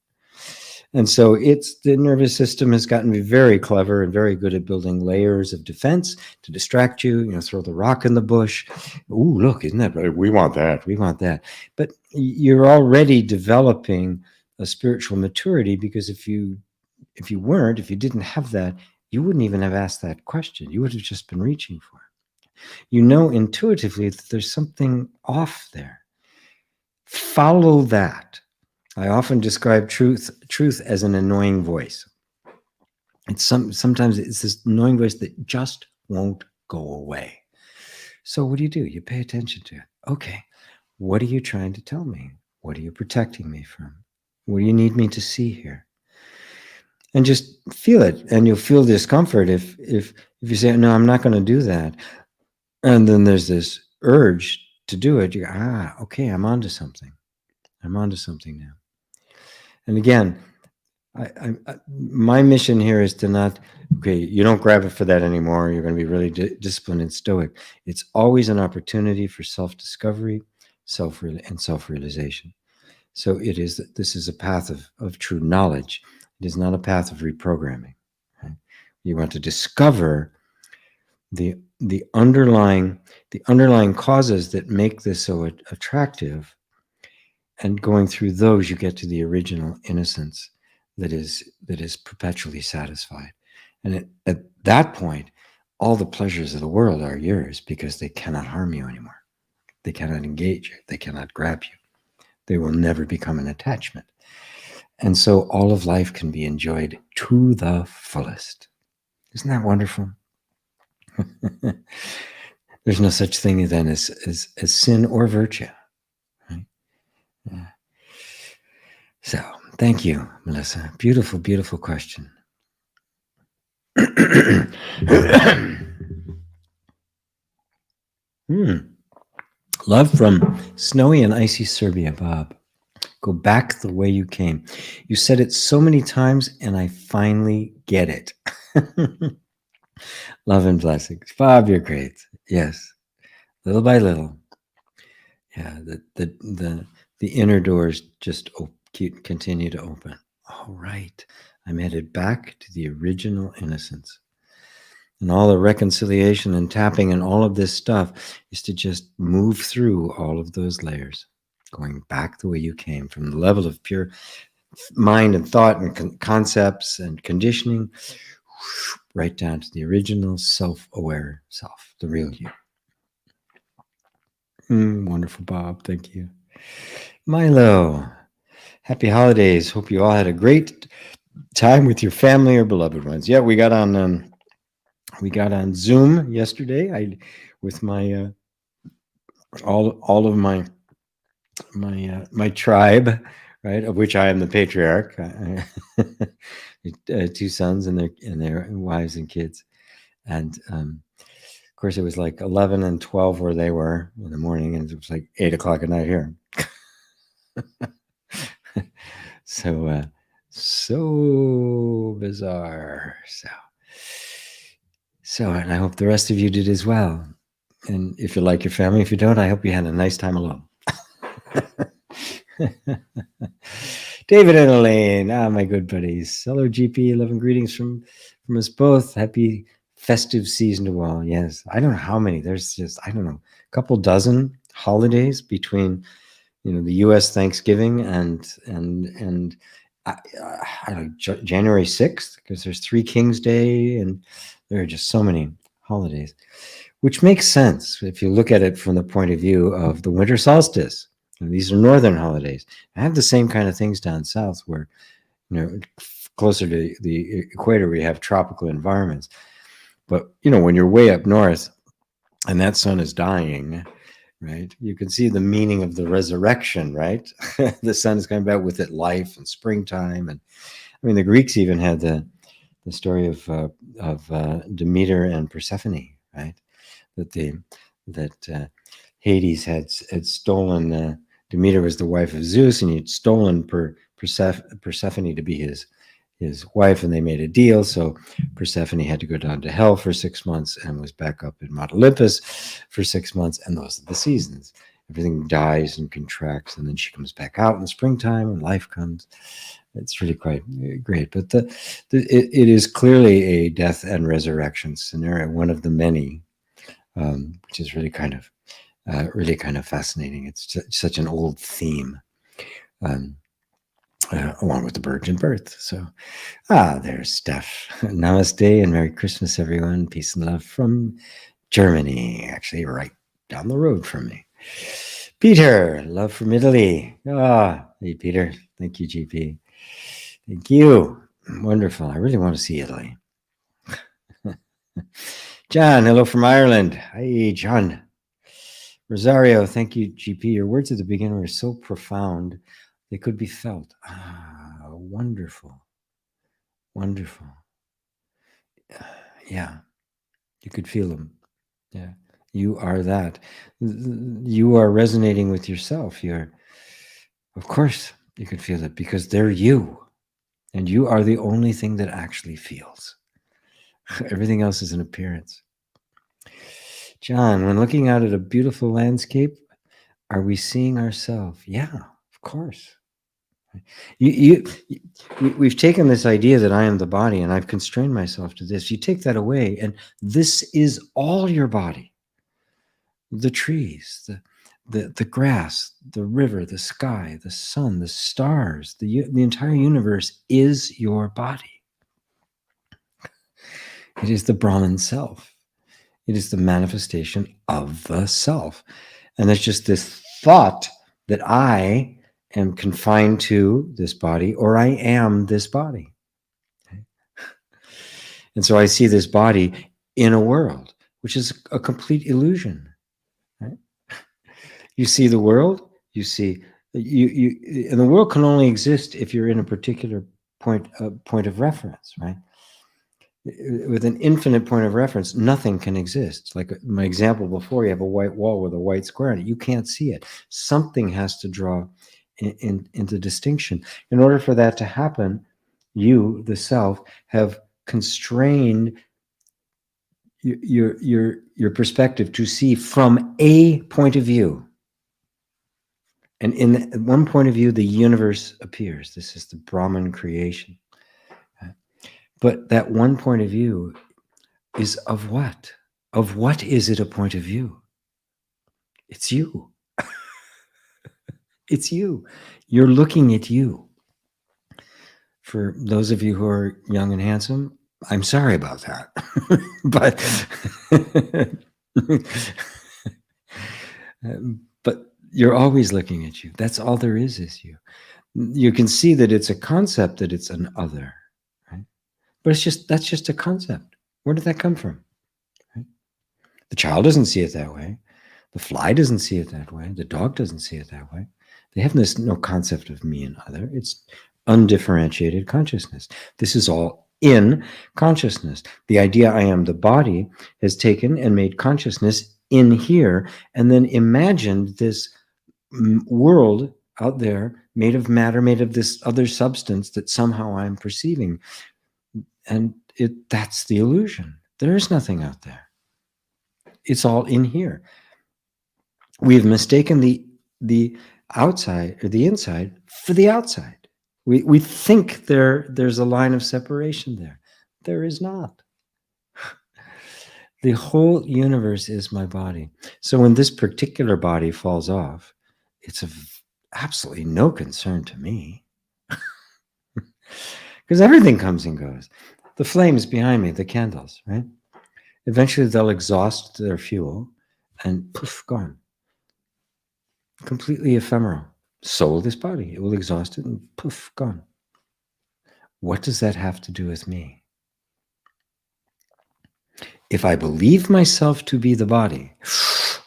And so the nervous system has gotten very clever and very good at building layers of defense to distract you, throw the rock in the bush. Ooh, look, isn't that right? We want that. We want that. But you're already developing a spiritual maturity, because if you didn't have that, you wouldn't even have asked that question. You would have just been reaching for it. You know intuitively that there's something off there. Follow that. I often describe truth as an annoying voice. Sometimes it's this annoying voice that just won't go away. So what do? You pay attention to it. Okay, what are you trying to tell me? What are you protecting me from? What do you need me to see here? And just feel it, and you'll feel discomfort if you say, no, I'm not going to do that. And then there's this urge to do it. You go, okay, I'm onto something. I'm onto something now. And again, my mission here is to not, okay, you don't grab it for that anymore. You're going to be really disciplined and stoic. It's always an opportunity for self-discovery, and self-realization. So this is a path of true knowledge. It is not a path of reprogramming. Right? You want to discover the underlying causes that make this so attractive, and going through those, you get to the original innocence that is perpetually satisfied. And at that point, all the pleasures of the world are yours, because they cannot harm you anymore. They cannot engage you. They cannot grab you. They will never become an attachment. And so all of life can be enjoyed to the fullest. Isn't that wonderful? There's no such thing then as sin or virtue. Right? Yeah. So Thank you, Melissa. Beautiful, beautiful question. Love from snowy and icy Serbia, Bob. Go back the way you came. You said it so many times, and I finally get it. Love and blessings. Bob, you're great. Yes. Little by little. Yeah, the inner doors just continue to open. All right. I'm headed back to the original innocence. And all the reconciliation and tapping and all of this stuff is to just move through all of those layers, going back the way you came, from the level of pure mind and thought and concepts and conditioning, right down to the original self-aware self, the real you. Wonderful, Bob. Thank you. Milo, happy holidays. Hope you all had a great time with your family or beloved ones. Yeah, we got on Zoom yesterday. With my all of my tribe, right, of which I am the patriarch. Two sons and their wives and kids, and of course it was like 11 and 12 where they were in the morning, and it was like 8 o'clock at night here. So bizarre. So, and I hope the rest of you did as well. And if you like your family, if you don't, I hope you had a nice time alone. David and Elaine, my good buddies. Hello, GP. Love and greetings from us both. Happy festive season to all. Yes, I don't know how many. There's just, I don't know, a couple dozen holidays between, the U.S. Thanksgiving and I don't know, January 6th, because there's Three Kings Day, and there are just so many holidays, which makes sense if you look at it from the point of view of the winter solstice. These are northern holidays. I have the same kind of things down south where, closer to the equator, we have tropical environments. But, when you're way up north and that sun is dying, right, you can see the meaning of the resurrection, right? The sun is coming back with it life and springtime. And I mean, the Greeks even had the story of Demeter and Persephone, right? That Hades had stolen. Demeter was the wife of Zeus, and he'd stolen Persephone to be his wife, and they made a deal. So Persephone had to go down to hell for 6 months and was back up in Mount Olympus for 6 months. And those are the seasons. Everything dies and contracts, and then she comes back out in the springtime, and life comes. It's really quite great. But it is clearly a death and resurrection scenario, one of the many, which is really kind of fascinating. It's such an old theme, along with the virgin birth. So, there's Steph. Namaste and Merry Christmas, everyone. Peace and love from Germany, actually right down the road from me. Peter, love from Italy. Hey, Peter. Thank you, GP. Thank you. Wonderful. I really want to see Italy. John, hello from Ireland. Hey, John. Rosario, thank you, GP. Your words at the beginning were so profound, they could be felt. Wonderful. Wonderful. Yeah, you could feel them. Yeah, you are that. You are resonating with yourself. Of course, you could feel it because they're you. And you are the only thing that actually feels. Everything else is an appearance. John, when looking out at a beautiful landscape, are we seeing ourselves? Yeah, of course. We've taken this idea that I am the body, and I've constrained myself to this. You take that away, and this is all your body. The trees, the grass, the river, the sky, the sun, the stars, the entire universe is your body. It is the Brahman self. It is the manifestation of the self. And there's just this thought that I am confined to this body, or I am this body. Okay? And so I see this body in a world, which is a complete illusion. Right? You see the world, you see And the world can only exist if you're in a particular point of reference, right? With an infinite point of reference, nothing can exist. Like my example before, you have a white wall with a white square on it. You can't see it. Something has to draw into distinction. In order for that to happen, you, the self, have constrained your perspective to see from a point of view. And in one point of view, the universe appears. This is the Brahman creation. But that one point of view is of what? Of what is it a point of view? It's you. It's you. You're looking at you. For those of you who are young and handsome, I'm sorry about that. But you're always looking at you. That's all there is you. You can see that it's a concept, that it's an other, right? But that's just a concept. Where did that come from? Right? The child doesn't see it that way. The fly doesn't see it that way. The dog doesn't see it that way. They have no concept of me and other. It's undifferentiated consciousness. This is all in consciousness. The idea I am the body has taken and made consciousness in here, and then imagined this world out there made of matter, made of this other substance that somehow I'm perceiving. And that's the illusion. There is nothing out there. It's all in here. We've mistaken the outside or the inside for the outside. We think there's a line of separation there. There is not. The whole universe is my body. So when this particular body falls off, it's of absolutely no concern to me. Because everything comes and goes. The flames behind me, the candles, right? Eventually they'll exhaust their fuel and poof, gone. Completely ephemeral. So will this body. It will exhaust it and poof, gone. What does that have to do with me? If I believe myself to be the body,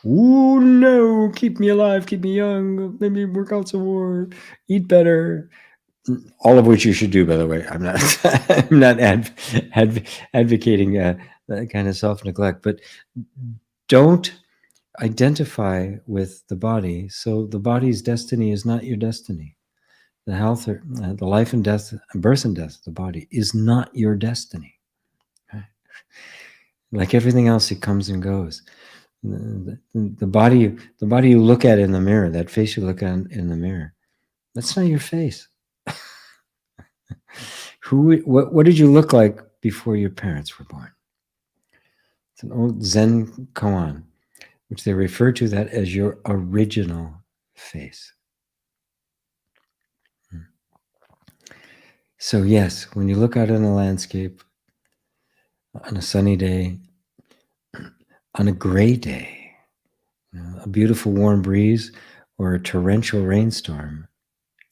oh no, keep me alive, keep me young, let me work out some more, eat better. All of which you should do, by the way. I'm not advocating that kind of self-neglect, but don't identify with the body. So the body's destiny is not your destiny. The health, or the life and death, birth and death of the body is not your destiny. Right? Like everything else, it comes and goes. The body you look at in the mirror, that face you look at in the mirror, that's not your face. What did you look like before your parents were born? It's an old Zen koan, which they refer to that as your original face. So yes, when you look out in a landscape, on a sunny day, on a gray day, a beautiful warm breeze, or a torrential rainstorm,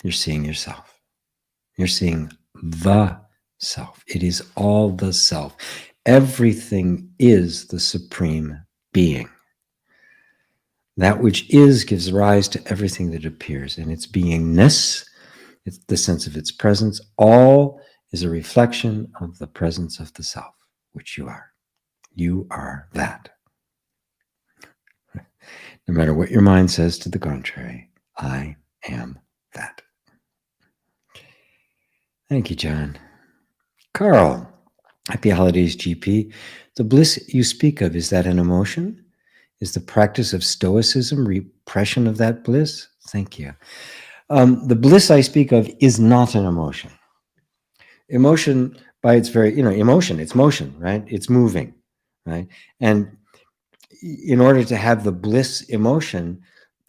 you're seeing yourself. You're seeing the self. It is all the self. Everything is the supreme being. That which is gives rise to everything that appears, and its beingness, it's the sense of its presence, all is a reflection of the presence of the self, which you are. You are that. No matter what your mind says to the contrary, I am that. Thank you, John. Carl, happy holidays, GP. The bliss you speak of, is that an emotion? Is the practice of stoicism repression of that bliss? Thank you. The bliss I speak of is not an emotion. Emotion, by its very, emotion, it's motion, right? It's moving, right? And in order to have the bliss emotion,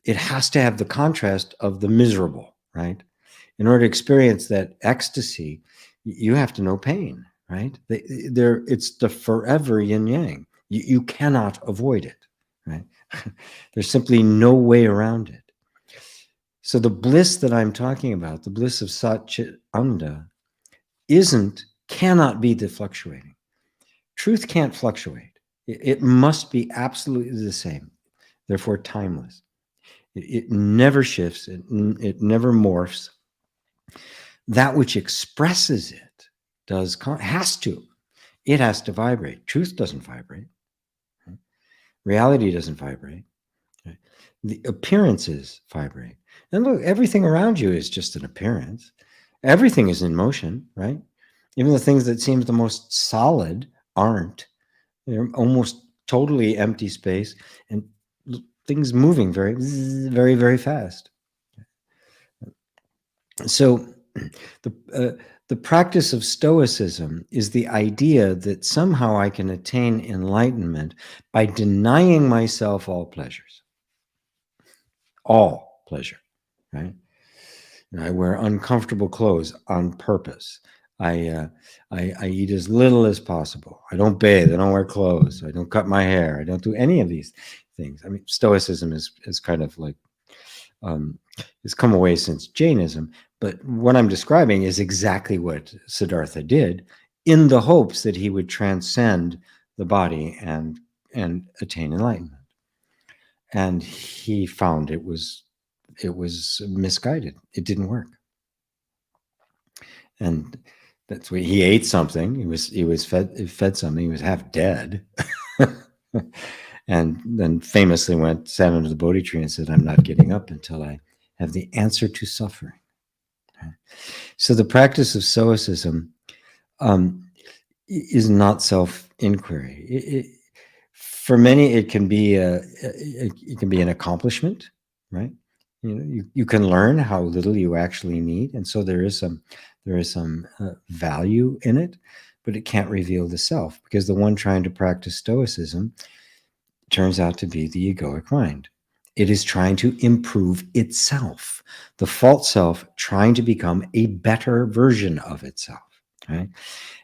it has to have the contrast of the miserable, right? In order to experience that ecstasy, you have to know pain, right? It's the forever yin yang. You cannot avoid it, right? There's simply no way around it. So the bliss that I'm talking about, the bliss of Sat Chit Anda, cannot be the fluctuating. Truth can't fluctuate. It must be absolutely the same, therefore timeless. It never shifts. It never morphs. That which expresses it has to. It has to vibrate. Truth doesn't vibrate. Right? Reality doesn't vibrate. Right? The appearances vibrate. And look, everything around you is just an appearance. Everything is in motion, right? Even the things that seem the most solid aren't. They're almost totally empty space and things moving very, very, very fast. So the practice of Stoicism is the idea that somehow I can attain enlightenment by denying myself all pleasures. All pleasure, right? I wear uncomfortable clothes on purpose. I eat as little as possible. I don't bathe. I don't wear clothes. I don't cut my hair. I don't do any of these things. I mean, Stoicism is kind of like it's come away since Jainism. But what I'm describing is exactly what Siddhartha did, in the hopes that he would transcend the body and attain enlightenment. And he found it was misguided. It didn't work. And that's why he ate something. He was fed something. He was half dead. And then famously sat under the Bodhi tree and said, "I'm not getting up until I have the answer to suffering." So the practice of Stoicism is not self-inquiry. For many, it can be an accomplishment, right? You can learn how little you actually need, and so there is some value in it, but it can't reveal the self, because the one trying to practice Stoicism turns out to be the egoic mind. It is trying to improve itself, the false self trying to become a better version of itself, right?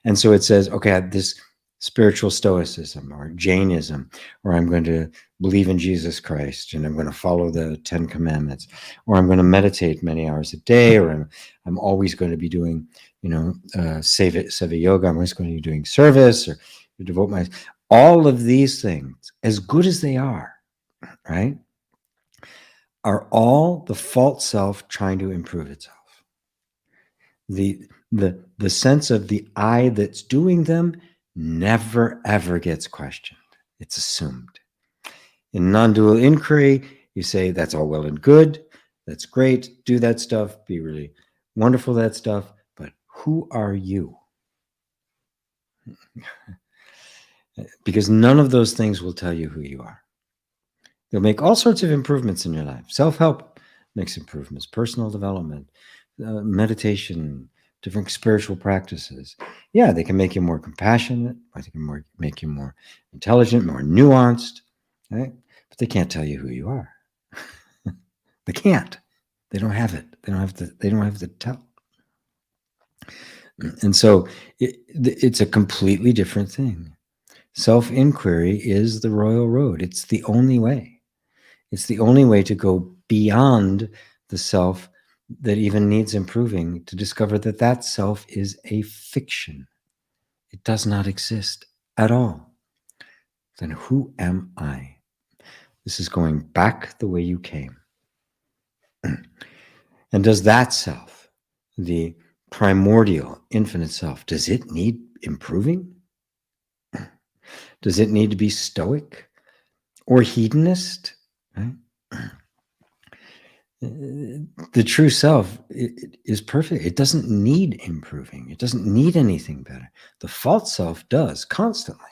And so it says, okay, this spiritual Stoicism or Jainism, or I'm going to believe in Jesus Christ and I'm going to follow the 10 Commandments, or I'm going to meditate many hours a day, or I'm always going to be doing, Seva Yoga, I'm always going to be doing service, or devote my, all of these things, as good as they are, right, are all the false self trying to improve itself. The sense of the I that's doing them never, ever gets questioned. It's assumed. In non-dual inquiry, you say, that's all well and good. That's great. Do that stuff. Be really wonderful, that stuff. But who are you? Because none of those things will tell you who you are. They'll make all sorts of improvements in your life. Self-help makes improvements, personal development, meditation, different spiritual practices. Yeah, they can make you more compassionate. They can make you more intelligent, more nuanced, right? But they can't tell you who you are. They can't. They don't have it. They don't have to tell. And so it's a completely different thing. Self-inquiry is the royal road. It's the only way. It's the only way to go beyond the self that even needs improving, to discover that that self is a fiction. It does not exist at all. Then who am I? This is going back the way you came. And does that self, the primordial, infinite self, does it need improving? Does it need to be stoic or hedonist? Right? The true self is perfect. It doesn't need improving. It doesn't need anything better. The false self does constantly.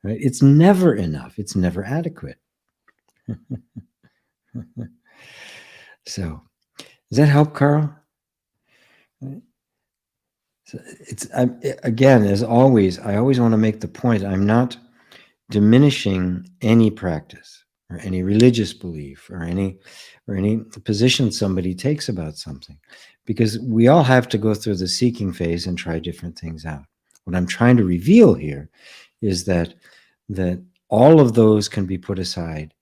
Right? It's never enough. It's never adequate. So, does that help, Carl? So again, as always, I always want to make the point, I'm not diminishing any practice or any religious belief or any position somebody takes about something, because we all have to go through the seeking phase and try different things out. What I'm trying to reveal here is that all of those can be put aside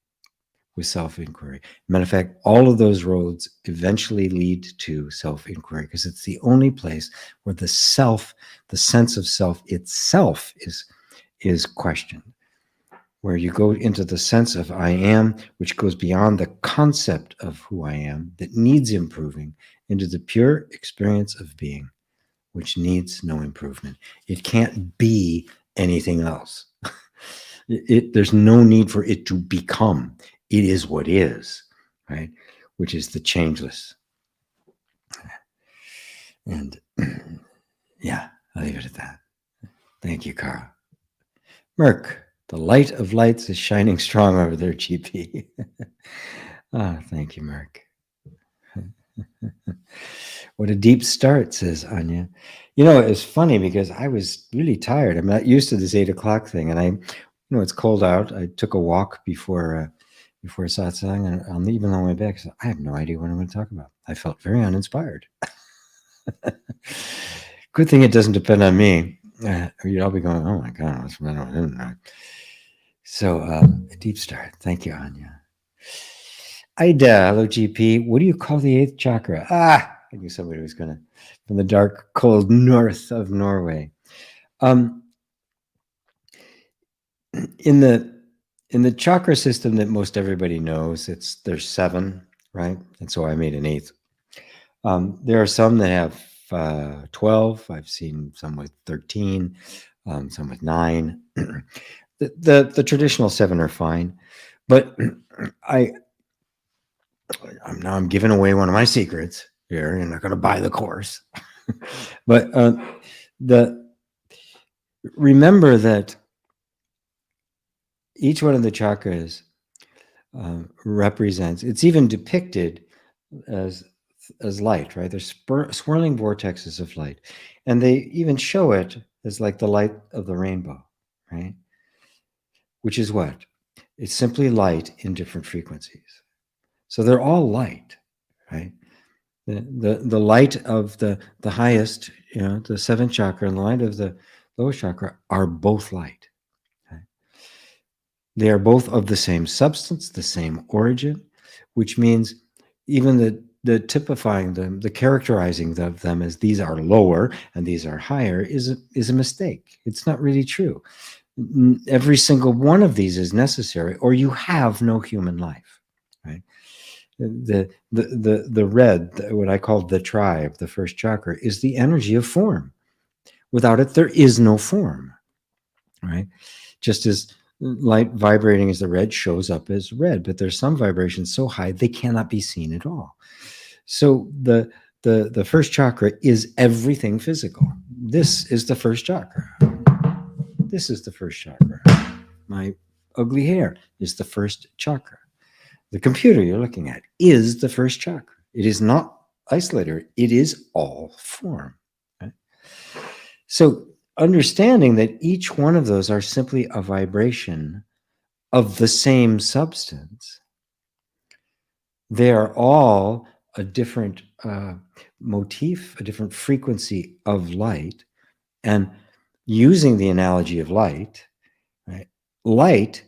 with self-inquiry. Matter of fact, all of those roads eventually lead to self-inquiry, because it's the only place where the self, the sense of self itself is questioned, where you go into the sense of I am, which goes beyond the concept of who I am that needs improving, into the pure experience of being, which needs no improvement. It can't be anything else. There's no need for it to become. It is what is, right? Which is the changeless. And yeah, I'll leave it at that. Thank you, Cara. Merck, the light of lights is shining strong over there, GP. Thank you, Merck. What a deep start, says Anya. You know, it's funny because I was really tired. I'm not used to this 8 o'clock thing. And it's cold out. I took a walk before satsang, and I'm even on my way back. So I have no idea what I'm going to talk about. I felt very uninspired. Good thing it doesn't depend on me. I'll be going, oh my God, what's the matter with him? So, a deep start. Thank you, Anya. Ida, hello, GP. What do you call the 8th chakra? I knew somebody was going to, from the dark, cold north of Norway. In the chakra system that most everybody knows, there's 7, right? And so I made an 8th. There are some that have 12. I've seen some with 13, some with 9. The traditional 7 are fine, but I'm giving away one of my secrets here. You're not going to buy the course, but remember that each one of the chakras represents. It's even depicted as light, right? There's swirling vortexes of light, and they even show it as like the light of the rainbow, right? Which is what? It's simply light in different frequencies. So they're all light, right? The light of the highest, the 7th chakra, and the light of the lowest chakra are both light. Okay? They are both of the same substance, the same origin, which means even the typifying them, the characterizing of them as these are lower and these are higher is a mistake. It's not really true. Every single one of these is necessary, or you have no human life, right? The red, what I call the tribe, the 1st chakra, is the energy of form. Without it, there is no form, right? Just as light vibrating as the red shows up as red, but there's some vibrations so high they cannot be seen at all. So the 1st chakra is everything physical. This is the 1st chakra. This is the 1st chakra. My ugly hair is the 1st chakra. The computer you're looking at is the 1st chakra. It is not isolated. It is all form. Right? So understanding that each one of those are simply a vibration of the same substance, they are all a different motif, a different frequency of light. And using the analogy of light, right? Light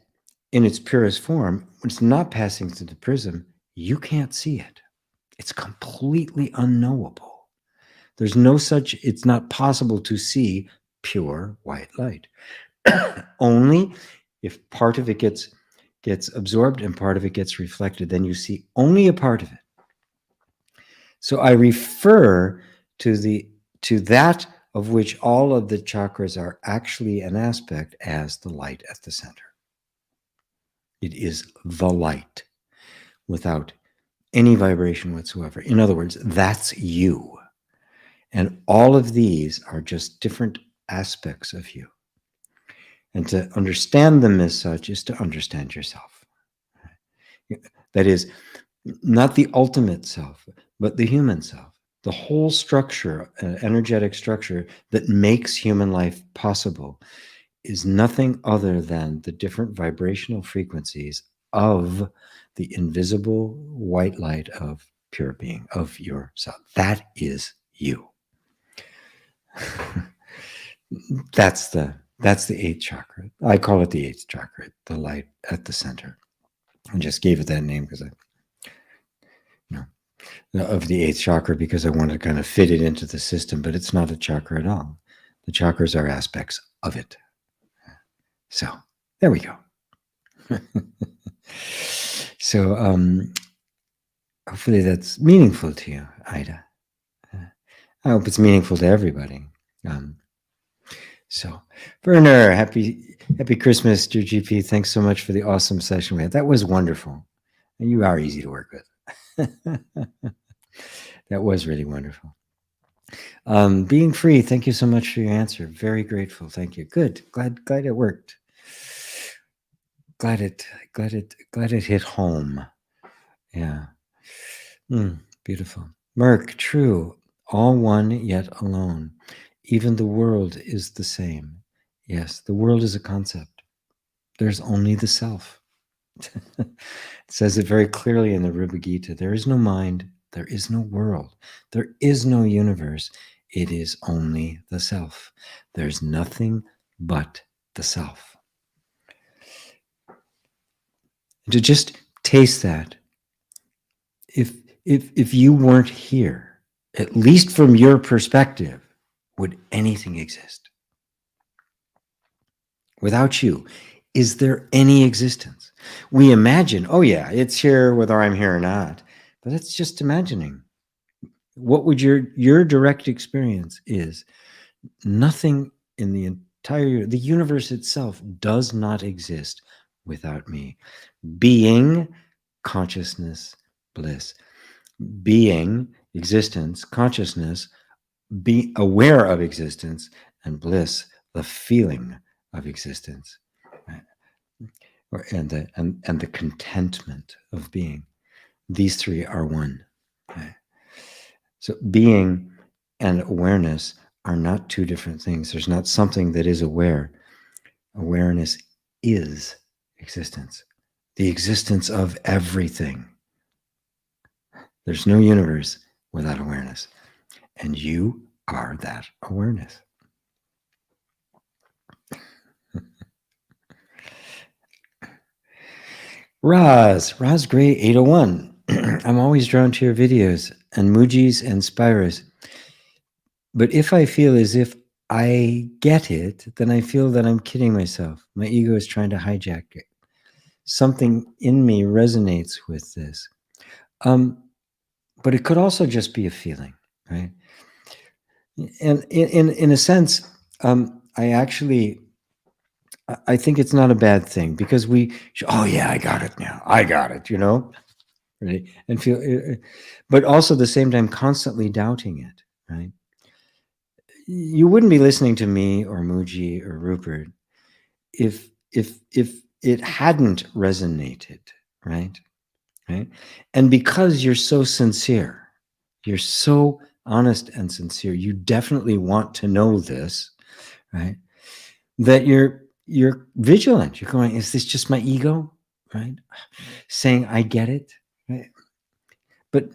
in its purest form, when it's not passing through the prism, you can't see it. It's completely unknowable. There's no such, it's not possible to see pure white light. Only if part of it gets absorbed and part of it gets reflected, then you see only a part of it. So I refer to that of which all of the chakras are actually an aspect as the light at the center. It is the light without any vibration whatsoever. In other words, that's you. And all of these are just different aspects of you. And to understand them as such is to understand yourself. That is, not the ultimate self, but the human self. The whole structure, energetic structure that makes human life possible is nothing other than the different vibrational frequencies of the invisible white light of pure being, of yourself. That is you. That's the 8th chakra. I call it the 8th chakra, the light at the center. I just gave it that name because of the 8th chakra because I wanted to kind of fit it into the system, but it's not a chakra at all. The chakras are aspects of it. So there we go. So hopefully that's meaningful to you, Ida. I hope it's meaningful to everybody. So, Werner, happy Christmas, dear GP. Thanks so much for the awesome session we had. That was wonderful. And you are easy to work with. That was really wonderful. Being free, thank you so much for your answer. Very grateful. Thank you. Good. Glad it worked. Glad it hit home. Yeah. Beautiful. Merck, true. All one, yet alone. Even the world is the same. Yes, the world is a concept. There's only the self. It says it very clearly in the Rupa Gita. There is no mind. There is no world. There is no universe. It is only the self. There's nothing but the self. To just taste that, if you weren't here, at least from your perspective, would anything exist? Without you, is there any existence? We imagine, oh yeah, it's here whether I'm here or not, but that's just imagining. What would your direct experience is nothing in the entire, the universe itself does not exist without me. Being, consciousness, bliss. Being, existence, consciousness, be aware of existence, and bliss, the feeling of existence, right? and the contentment of being. These three are one. Right? So being and awareness are not two different things. There's not something that is aware. Awareness is existence, the existence of everything. There's no universe without awareness, and you are that awareness. Roz Gray 801. I'm always drawn to your videos and Mujis and Spiros. But if I feel as if I get it, then I feel that I'm kidding myself. My ego is trying to hijack it. Something in me resonates with this. But it could also just be a feeling, right? And in a sense, I think it's not a bad thing because oh yeah, I got it now. I got it, right? And feel, but also at the same time, constantly doubting it, right? You wouldn't be listening to me or Muji or Rupert if it hadn't resonated, right? And because you're so sincere, you're so honest and sincere, you definitely want to know this, right? That you're vigilant. You're going, is this just my ego, right? Saying I get it, right? But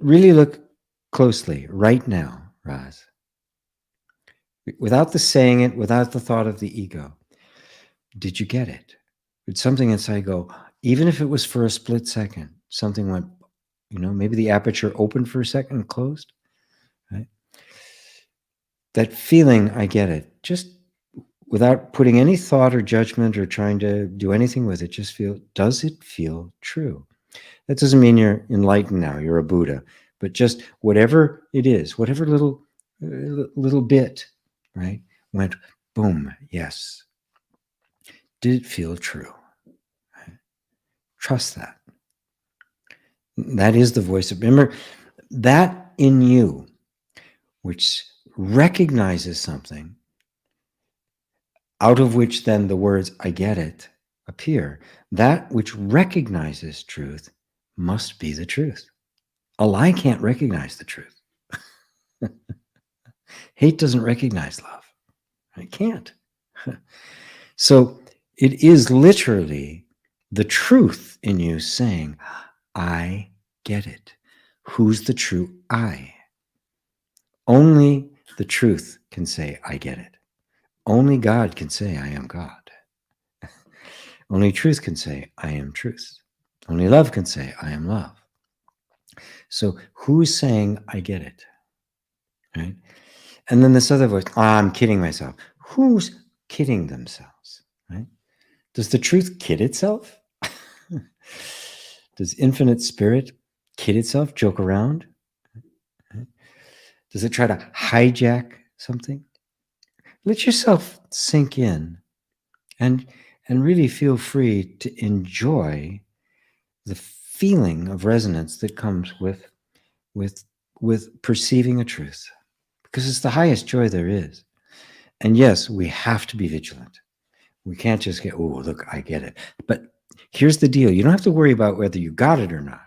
really look closely right now, Raz. Without the saying it, without the thought of the ego, did you get it? Did something inside go, even if it was for a split second, something went, maybe the aperture opened for a second and closed, right? That feeling, I get it. Just without putting any thought or judgment or trying to do anything with it, just feel, does it feel true? That doesn't mean you're enlightened now, you're a Buddha, but just whatever it is, whatever little bit, right, went boom, yes. Did it feel true? Right? Trust that. That is the voice of, remember, that in you, which recognizes something, out of which then the words, I get it, appear. That which recognizes truth must be the truth. A lie can't recognize the truth. Hate doesn't recognize love. It can't. So it is literally the truth in you saying, I get it. Who's the true I? Only the truth can say, I get it. Only God can say, I am God. Only truth can say, I am truth. Only love can say, I am love. So who's saying, I get it? Right? And then this other voice, I'm kidding myself. Who's kidding themselves? Right? Does the truth kid itself? Does infinite spirit kid itself, joke around? Does it try to hijack something? Let yourself sink in and really feel free to enjoy the feeling of resonance that comes with perceiving a truth, because it's the highest joy there is. And yes, we have to be vigilant. We can't just get, oh, look, I get it. But here's the deal. You don't have to worry about whether you got it or not.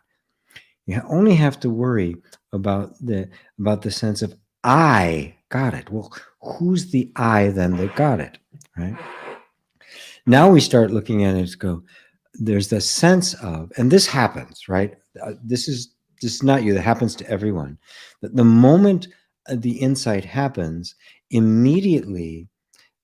You only have to worry about the sense of, I got it. Well, who's the I then that got it, right? Now we start looking at it and go, there's the sense of, and this happens, right? This is not you, that happens to everyone. That the moment the insight happens, immediately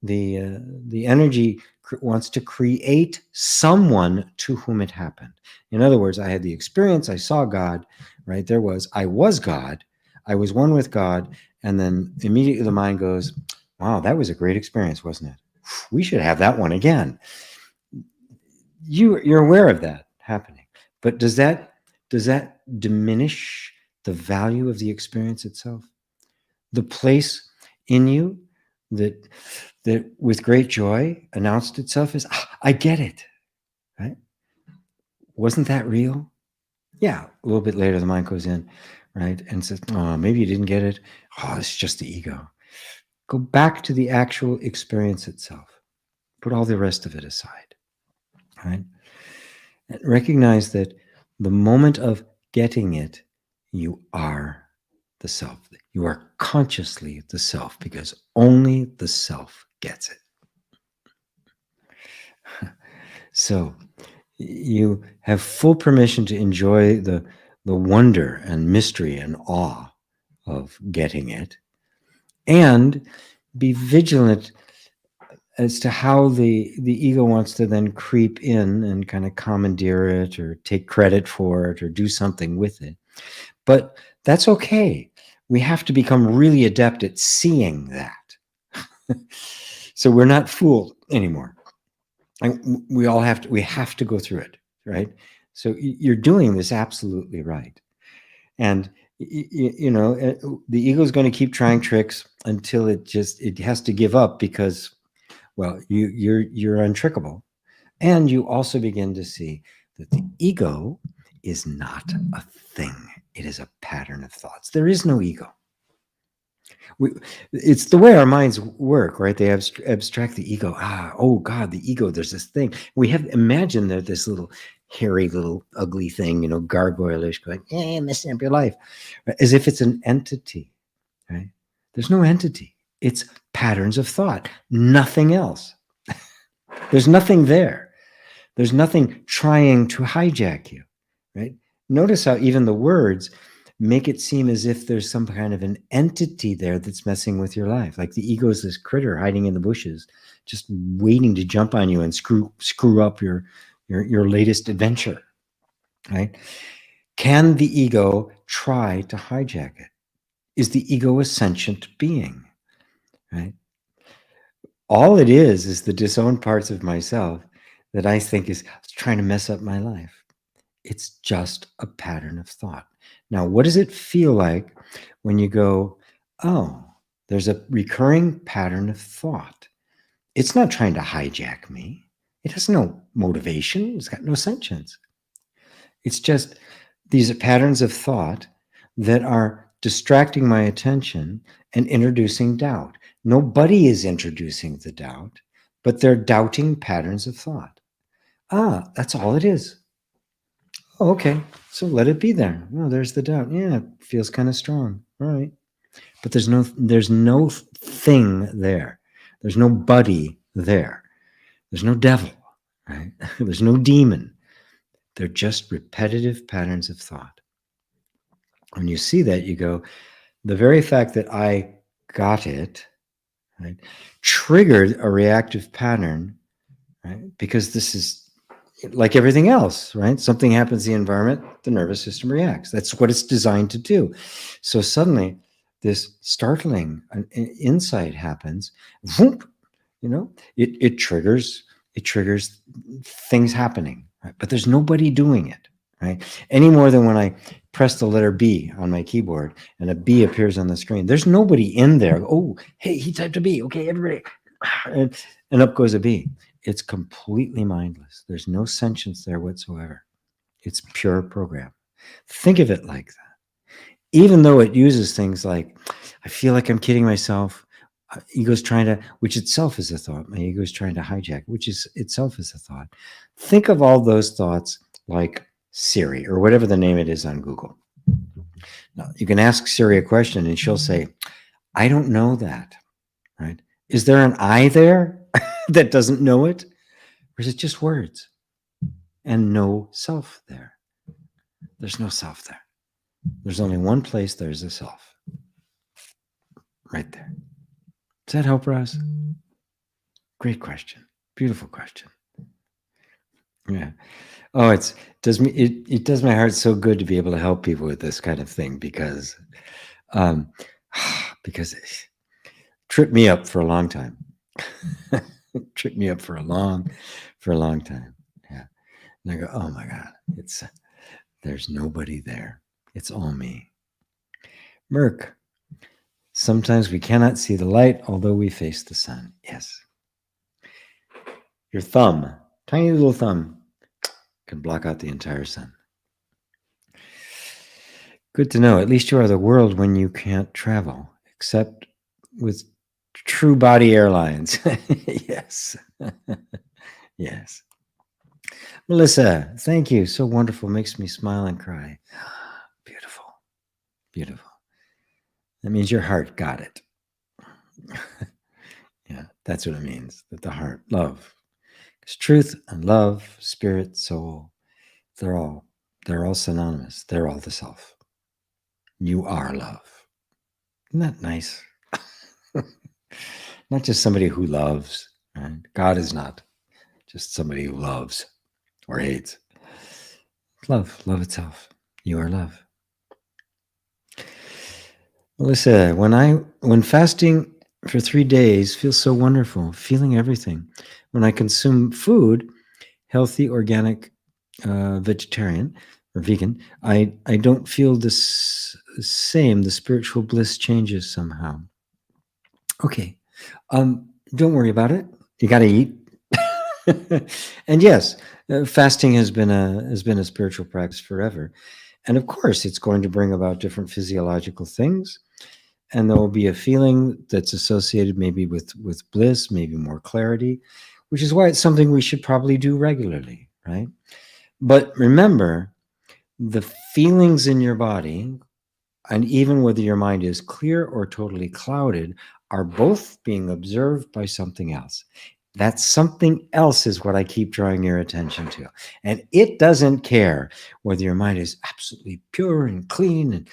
the energy wants to create someone to whom it happened. In other words, I had the experience, I saw God, right? I was God, I was one with God, and then immediately the mind goes, wow, that was a great experience, wasn't it? We should have that one again. You're aware of that happening, but does that diminish the value of the experience itself? The place in you that with great joy announced itself as, I get it, right? Wasn't that real? Yeah, a little bit later the mind goes in, right, and says, oh, maybe you didn't get it. Oh, it's just the ego. Go back to the actual experience itself. Put all the rest of it aside, right? And recognize that the moment of getting it, you are the self. You are consciously the self, because only the self gets it. So you have full permission to enjoy the wonder and mystery and awe of getting it, and be vigilant as to how the ego wants to then creep in and kind of commandeer it or take credit for it or do something with it. But that's okay. We have to become really adept at seeing that. So we're not fooled anymore. We have to go through it, right? So you're doing this absolutely right. And the ego is going to keep trying tricks until it has to give up, because, well, you're untrickable. And you also begin to see that the ego is not a thing. It is a pattern of thoughts. There is no ego. It's the way our minds work, right? They abstract the ego. Oh God, the ego, there's this thing. We have imagined that this little hairy, little ugly thing, gargoyle-ish, going, messing up your life, as if it's an entity, right? There's no entity. It's patterns of thought, nothing else. There's nothing there. There's nothing trying to hijack you, right? Notice how even the words make it seem as if there's some kind of an entity there that's messing with your life. Like the ego is this critter hiding in the bushes, just waiting to jump on you and screw up your latest adventure, right? Can the ego try to hijack it? Is the ego a sentient being, right? All it is the disowned parts of myself that I think is trying to mess up my life. It's just a pattern of thought. Now, what does it feel like when you go, oh, there's a recurring pattern of thought? It's not trying to hijack me. It has no motivation. It's got no sentience. It's just these patterns of thought that are distracting my attention and introducing doubt. Nobody is introducing the doubt, but they're doubting patterns of thought. That's all it is. Oh, okay, so let it be there. Oh, there's the doubt. Yeah, it feels kind of strong. All right. But there's no thing there. There's nobody there. There's no devil, right? There's no demon. They're just repetitive patterns of thought. When you see that, you go, the very fact that I got it, right, triggered a reactive pattern, right? Because this is like everything else, right? Something happens in the environment, the nervous system reacts. That's what it's designed to do. So suddenly this startling insight happens, whoop, it triggers it triggers things happening, right? But there's nobody doing it, right? Any more than when I press the letter B on my keyboard and a B appears on the screen. There's nobody in there. Oh, hey, he typed a B. Okay, everybody. And up goes a B. It's completely mindless. There's no sentience there whatsoever. It's pure program. Think of it like that. Even though it uses things like, I feel like I'm kidding myself. Ego's trying to, which itself is a thought. My ego is trying to hijack, which is itself is a thought. Think of all those thoughts like Siri or whatever the name it is on Google. Now, you can ask Siri a question and she'll say, I don't know that, right? Is there an I there that doesn't know it? Or is it just words and no self there? There's no self there. There's only one place there's a self. Right there. Does that help, Ross? Great question. Beautiful question. Yeah. Oh, it does my heart so good to be able to help people with this kind of thing because it tripped me up for a long time. Tripped me up for a long time. Yeah. And I go, oh my God, there's nobody there. It's all me. Merc. Sometimes we cannot see the light, although we face the sun. Yes. Your thumb, tiny little thumb, can block out the entire sun. Good to know. At least you are the world when you can't travel, except with True Body Airlines. Yes. Yes. Melissa, thank you. So wonderful. Makes me smile and cry. Beautiful. Beautiful. That means your heart got it. Yeah, that's what it means. That the heart, love. Because truth and love, spirit, soul, they're all synonymous. They're all the self. You are love. Isn't that nice? Not just somebody who loves. Right? God is not just somebody who loves or hates. Love itself. You are love. Melissa, when fasting for 3 days feels so wonderful, feeling everything. When I consume food, healthy, organic, vegetarian or vegan, I don't feel this same. The spiritual bliss changes somehow. Okay, don't worry about it. You got to eat. And yes, fasting has been a spiritual practice forever. And of course, it's going to bring about different physiological things. And there will be a feeling that's associated maybe with bliss, maybe more clarity, which is why it's something we should probably do regularly, right? But remember, the feelings in your body, and even whether your mind is clear or totally clouded, are both being observed by something else. That something else is what I keep drawing your attention to. And it doesn't care whether your mind is absolutely pure and clean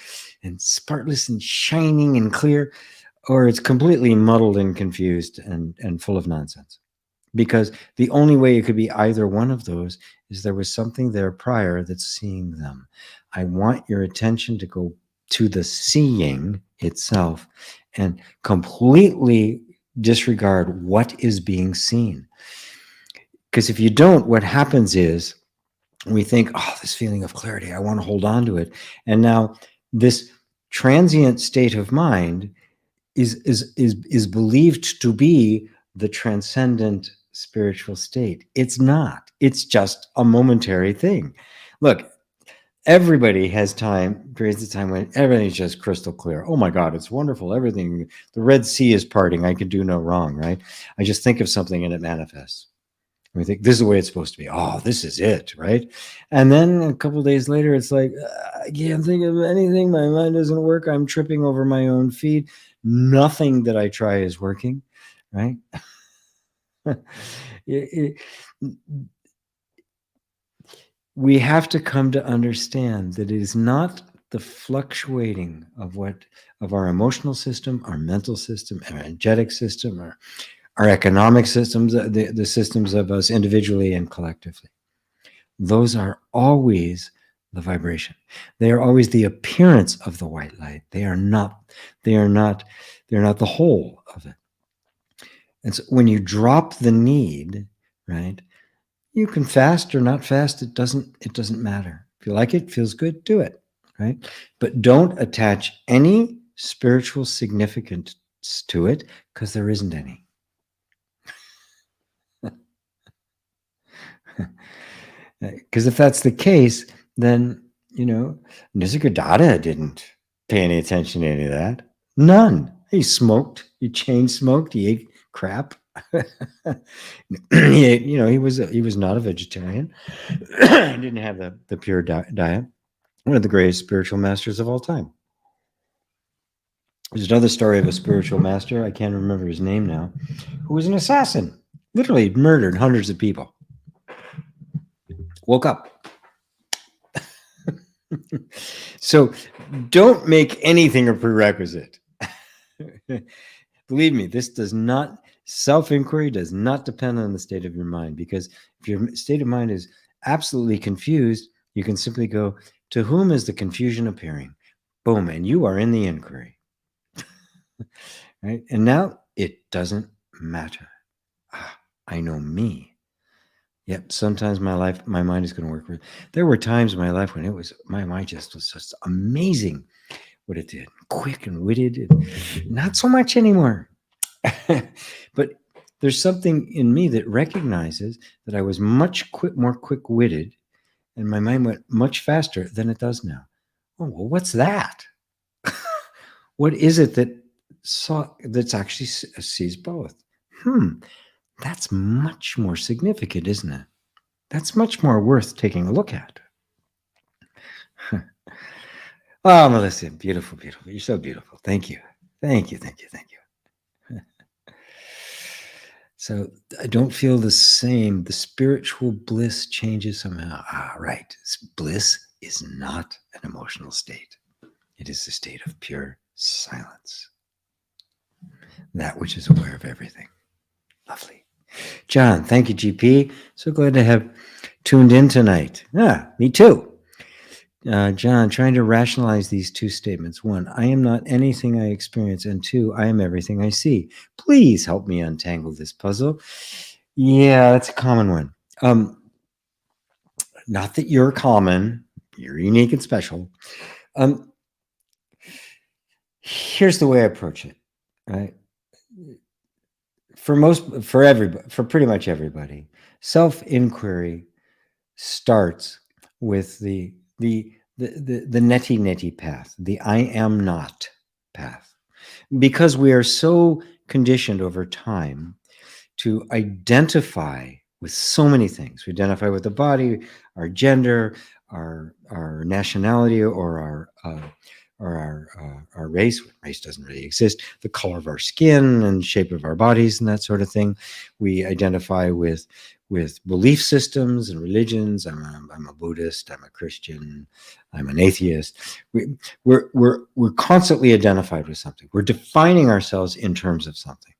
and sparkless and shining and clear, or it's completely muddled and confused and full of nonsense. Because the only way it could be either one of those is there was something there prior that's seeing them. I want your attention to go to the seeing itself and completely disregard what is being seen. Because if you don't, what happens is we think, oh, this feeling of clarity, I want to hold on to it. And now this transient state of mind is believed to be the transcendent spiritual state. It's not. It's just a momentary thing. Look, everybody has periods of time when everything's just crystal clear. Oh my God, it's wonderful. Everything, the Red Sea is parting. I can do no wrong, right? I just think of something and it manifests. We think this is the way it's supposed to be. Oh, this is it, right? And then a couple of days later, it's like, I can't think of anything. My mind doesn't work. I'm tripping over my own feet. Nothing that I try is working, right? We have to come to understand that it is not the fluctuating of our emotional system, our mental system, our energetic system, our economic systems, the systems of us individually and collectively. Those are always the vibration. They are always the appearance of the white light. They are not the whole of it. And so when you drop the need right? You can fast or not fast. It doesn't matter. If you like it, feels good, do it, right? But don't attach any spiritual significance to it, because there isn't any. Because if that's the case, then, Nisargadatta didn't pay any attention to any of that. None. He smoked. He chain smoked. He ate crap. He ate, he was not a vegetarian. He didn't have the pure diet. One of the greatest spiritual masters of all time. There's another story of a spiritual master, I can't remember his name now, who was an assassin, literally murdered hundreds of people. Woke up. So don't make anything a prerequisite. Believe me, self-inquiry does not depend on the state of your mind, because if your state of mind is absolutely confused, you can simply go, to whom is the confusion appearing? Boom, and you are in the inquiry. Right? And now it doesn't matter. I know me. Yep, sometimes my mind is going to work. There were times in my life when my mind was just amazing what it did. Quick and witted. Not so much anymore. But there's something in me that recognizes that I was much more quick-witted, and my mind went much faster than it does now. Oh, well, what's that? What is it that's actually sees both? That's much more significant, isn't it? That's much more worth taking a look at. Oh, Melissa, beautiful, beautiful. You're so beautiful. Thank you. Thank you, thank you, thank you. So I don't feel the same. The spiritual bliss changes somehow. Right. Bliss is not an emotional state. It is a state of pure silence. That which is aware of everything. Lovely. John, thank you, GP. So glad to have tuned in tonight. Me too. John, trying to rationalize these two statements. 1, I am not anything I experience. And 2, I am everything I see. Please help me untangle this puzzle. Yeah, that's a common one. Not that you're common. You're unique and special. Here's the way I approach it, right? For pretty much everybody, self-inquiry starts with the neti path, the I am not path, because we are so conditioned over time to identify with so many things. We identify with the body, our gender, our nationality, or our race. Race doesn't really exist. The color of our skin and shape of our bodies and that sort of thing. We identify with belief systems and religions. I'm a Buddhist. I'm a Christian. I'm an atheist. We're constantly identified with something. We're defining ourselves in terms of something.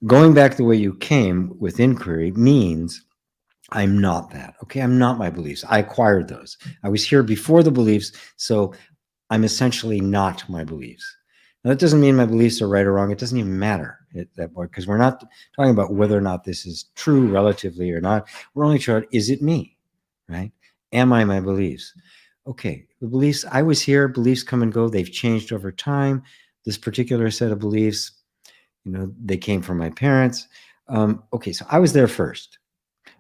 Going back the way you came with inquiry means I'm not that. Okay, I'm not my beliefs. I acquired those. I was here before the beliefs, so I'm essentially not my beliefs. Now, that doesn't mean my beliefs are right or wrong. It doesn't even matter at that point, because we're not talking about whether or not this is true relatively or not. We're only trying, is it me, right? Am I my beliefs? Okay, the beliefs, I was here, beliefs come and go. They've changed over time. This particular set of beliefs, they came from my parents. Okay, so I was there first.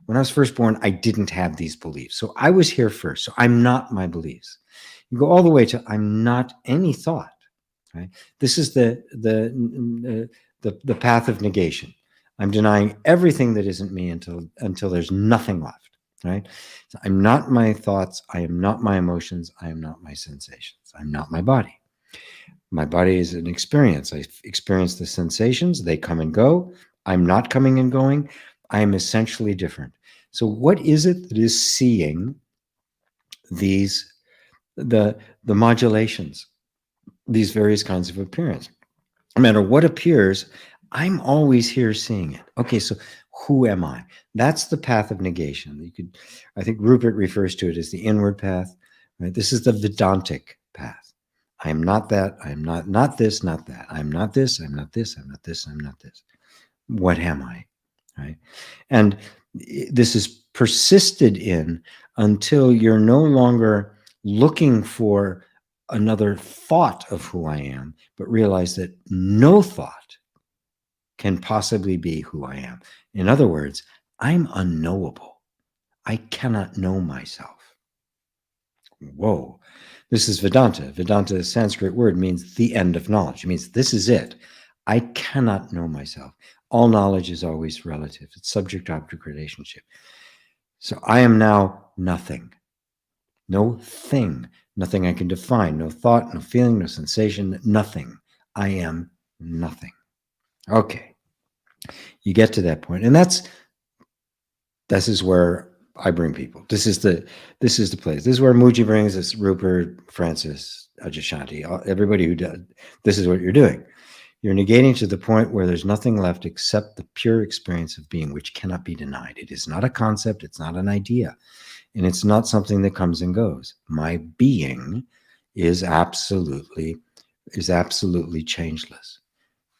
When I was first born, I didn't have these beliefs. So I was here first. So I'm not my beliefs. You go all the way to I'm not any thought. Right? This is the path of negation. I'm denying everything that isn't me until there's nothing left. Right? So I'm not my thoughts. I am not my emotions. I am not my sensations. I'm not my body. My body is an experience. I experience the sensations. They come and go. I'm not coming and going. I am essentially different. So what is it that is seeing these, the modulations, these various kinds of appearance? No matter what appears, I'm always here seeing it. Okay, so who am I? That's the path of negation. I think Rupert refers to it as the inward path. Right? This is the Vedantic path. I am not that. I am not this, not that. I'm not this. I'm not this. I'm not this. I'm not this. What am I? right? And this is persisted in until you're no longer looking for another thought of who I am, but realize that no thought can possibly be who I am. In other words, I'm unknowable. I cannot know myself. Whoa. This is Vedanta. Vedanta, a Sanskrit word, means the end of knowledge. It means this is it. I cannot know myself. All knowledge is always relative. It's subject-object relationship. So I am now nothing. No thing. Nothing I can define. No thought, no feeling, no sensation, nothing. I am nothing. Okay. You get to that point. And this is where I bring people. This is the place. This is where Mooji brings us, Rupert, Francis, Ajashanti, everybody who does. This is what you're doing. You're negating to the point where there's nothing left except the pure experience of being, which cannot be denied. It is not a concept. It's not an idea. And it's not something that comes and goes. My being is absolutely changeless.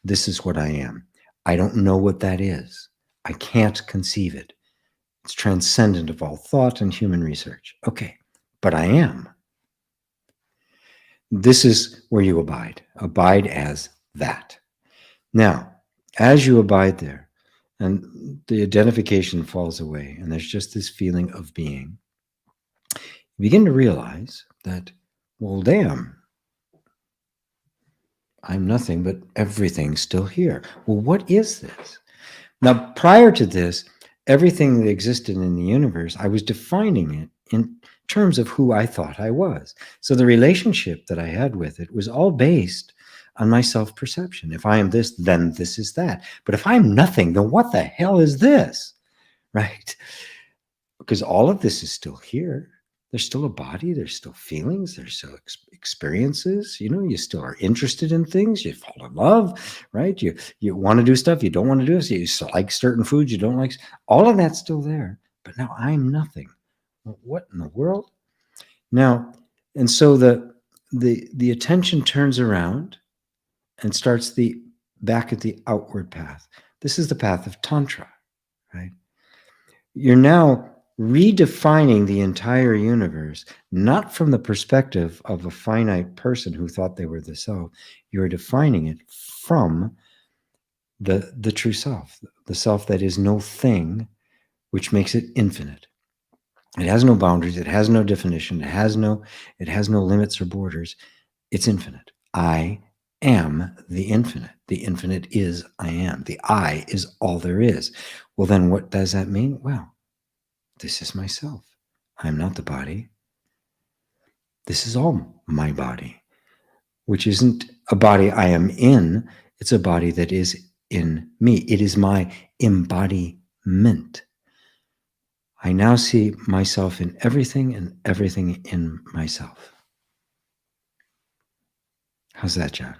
This is what I am. I don't know what that is. I can't conceive it. It's transcendent of all thought and human research. Okay, but I am. This is where you abide. Abide as that. Now, as you abide there, and the identification falls away, and there's just this feeling of being, you begin to realize that, well, damn, I'm nothing, but everything's still here. Well, what is this? Now, prior to this, everything that existed in the universe, I was defining it in terms of who I thought I was. So the relationship that I had with it was all based on my self-perception. If I am this, then this is that. But if I'm nothing, then what the hell is this? Right? Because all of this is still here. There's still a body, there's still feelings, there's still experiences. You know, you still are interested in things, you fall in love, right? You want to do stuff, you don't want to do it. You still like certain foods, you don't like. All of that's still there. But now I'm nothing. What in the world? Now, and so the attention turns around and starts back at the outward path. This is the path of Tantra, right? You're now redefining the entire universe, not from the perspective of a finite person who thought they were the self. You're defining it from the true self, the self that is no thing, which makes it infinite. It has no boundaries. It has no definition. It has no limits or borders. It's infinite. I am the infinite. The infinite is I am. The I is all there is. Well, then what does that mean? Well, this is myself. I'm not the body. This is all my body, which isn't a body I am in. It's a body that is in me. It is my embodiment. I now see myself in everything and everything in myself. How's that, John?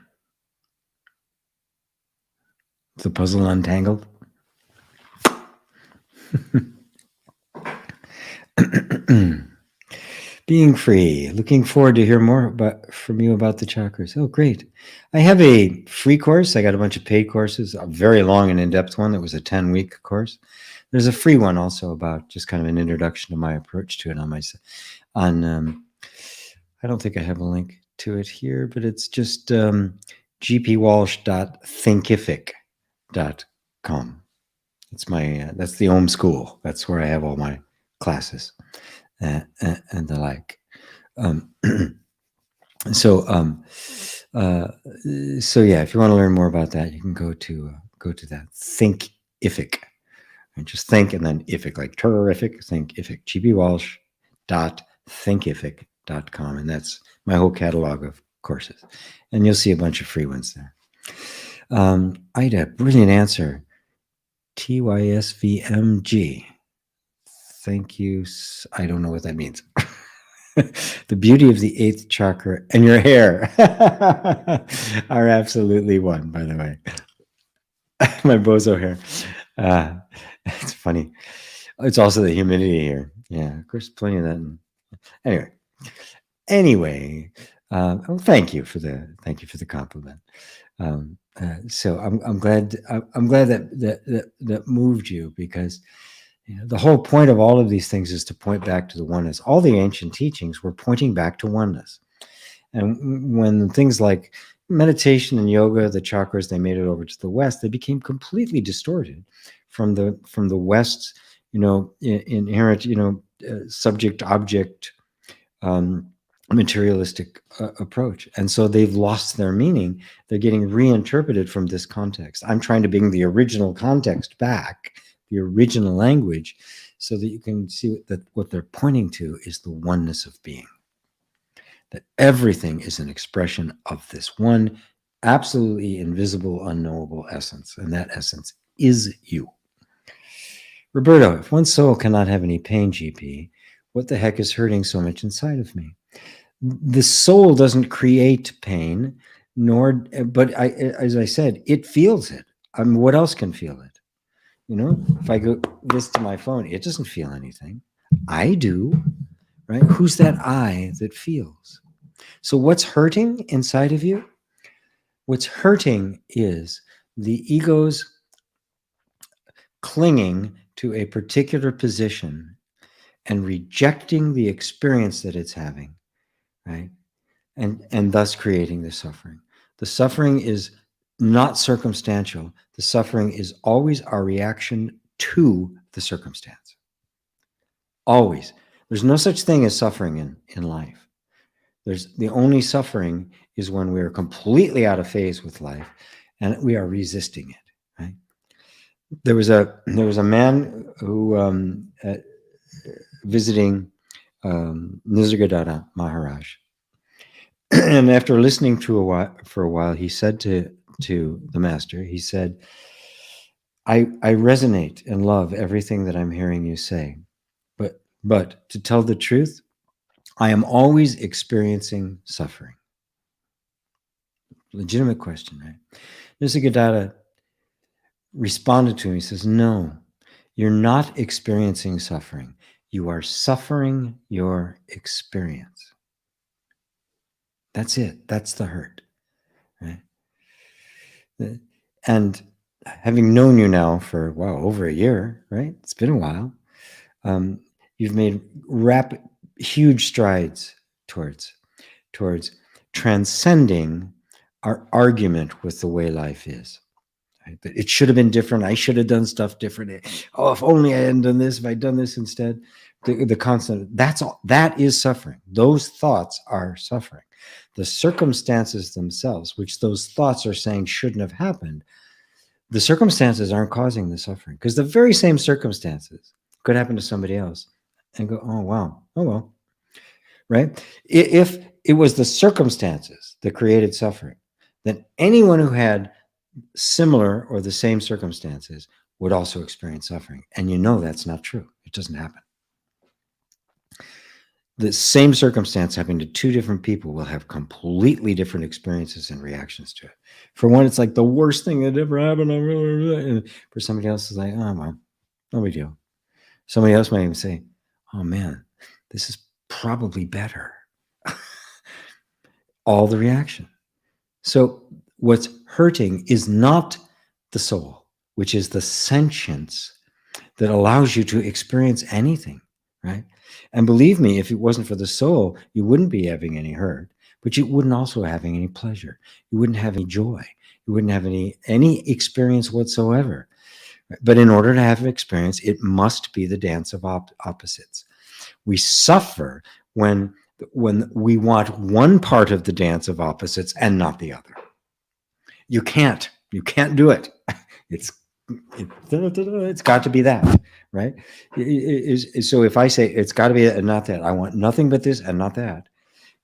Is the puzzle untangled? Being free. Looking forward to hear more from you about the chakras. Oh, great. I have a free course. I got a bunch of paid courses, a very long and in-depth one that was a 10-week course. There's a free one also about just kind of an introduction to my approach to it I don't think I have a link to it here, but it's just gpwalsh.thinkific.com. It's my, that's the Om School. That's where I have all my classes and the like. So yeah, if you want to learn more about that, you can go to that Thinkific, and just think and then ific, like terrific, Thinkific, gpwalsh.thinkific.com, and that's my whole catalog of courses, and you'll see a bunch of free ones there. Ida, brilliant answer. TYSVMG. Thank you. I don't know what that means. The beauty of the eighth chakra and your hair are absolutely one, by the way. My bozo hair. It's funny. It's also the humidity here. Yeah, of course, plenty of that. Anyway, well, thank you for the compliment. So I'm glad that moved you, because the whole point of all of these things is to point back to the oneness. All the ancient teachings were pointing back to oneness. And when things like meditation and yoga, the chakras, they made it over to the West, they became completely distorted from the West's, inherent, subject object, materialistic approach. And so they've lost their meaning. They're getting reinterpreted from this context. I'm trying to bring the original context back, the original language, so that you can see that what they're pointing to is the oneness of being. That everything is an expression of this one absolutely invisible, unknowable essence. And that essence is you. Roberto, if one soul cannot have any pain, GP, what the heck is hurting so much inside of me? The soul doesn't create pain, but as I said, it feels it. What else can feel it? If I go this to my phone, it doesn't feel anything. I do, right? Who's that I that feels? So what's hurting inside of you? What's hurting is the ego's clinging to a particular position and rejecting the experience that it's having, right? And thus creating the suffering. The suffering is not circumstantial. The suffering is always our reaction to the circumstance. Always. There's no such thing as suffering in life. The only suffering is when we are completely out of phase with life and we are resisting it, right? There was a man who visiting Nisargadatta Maharaj, and after listening for a while, he said to the master, he said, I resonate and love everything that I'm hearing you say, but to tell the truth, I am always experiencing suffering. Legitimate question, right? Nisargadatta responded to him. He says, no, you're not experiencing suffering. You are suffering your experience. That's it. That's the hurt, right? And having known you now for, over a year, right? It's been a while. You've made huge strides towards transcending our argument with the way life is. Right? That it should have been different. I should have done stuff different. Oh, if only I hadn't done this, if I'd done this instead. The constant, that is suffering. Those thoughts are suffering. The circumstances themselves, which those thoughts are saying shouldn't have happened, the circumstances aren't causing the suffering, because the very same circumstances could happen to somebody else and go, oh, wow, oh, well, right? If it was the circumstances that created suffering, then anyone who had similar or the same circumstances would also experience suffering. And that's not true. It doesn't happen. The same circumstance happening to two different people will have completely different experiences and reactions to it. For one, it's like the worst thing that ever happened. And for somebody else, it's like, oh, well, no big deal. Somebody else might even say, oh, man, this is probably better. All the reaction. So what's hurting is not the soul, which is the sentience that allows you to experience anything, right? And believe me, if it wasn't for the soul, you wouldn't be having any hurt, but you wouldn't also having any pleasure. You wouldn't have any joy. You wouldn't have any experience whatsoever. But in order to have an experience, it must be the dance of opposites. We suffer when we want one part of the dance of opposites and not the other. You can't do it. It's got to be that, right? So if I say it's got to be and not that, I want nothing but this and not that,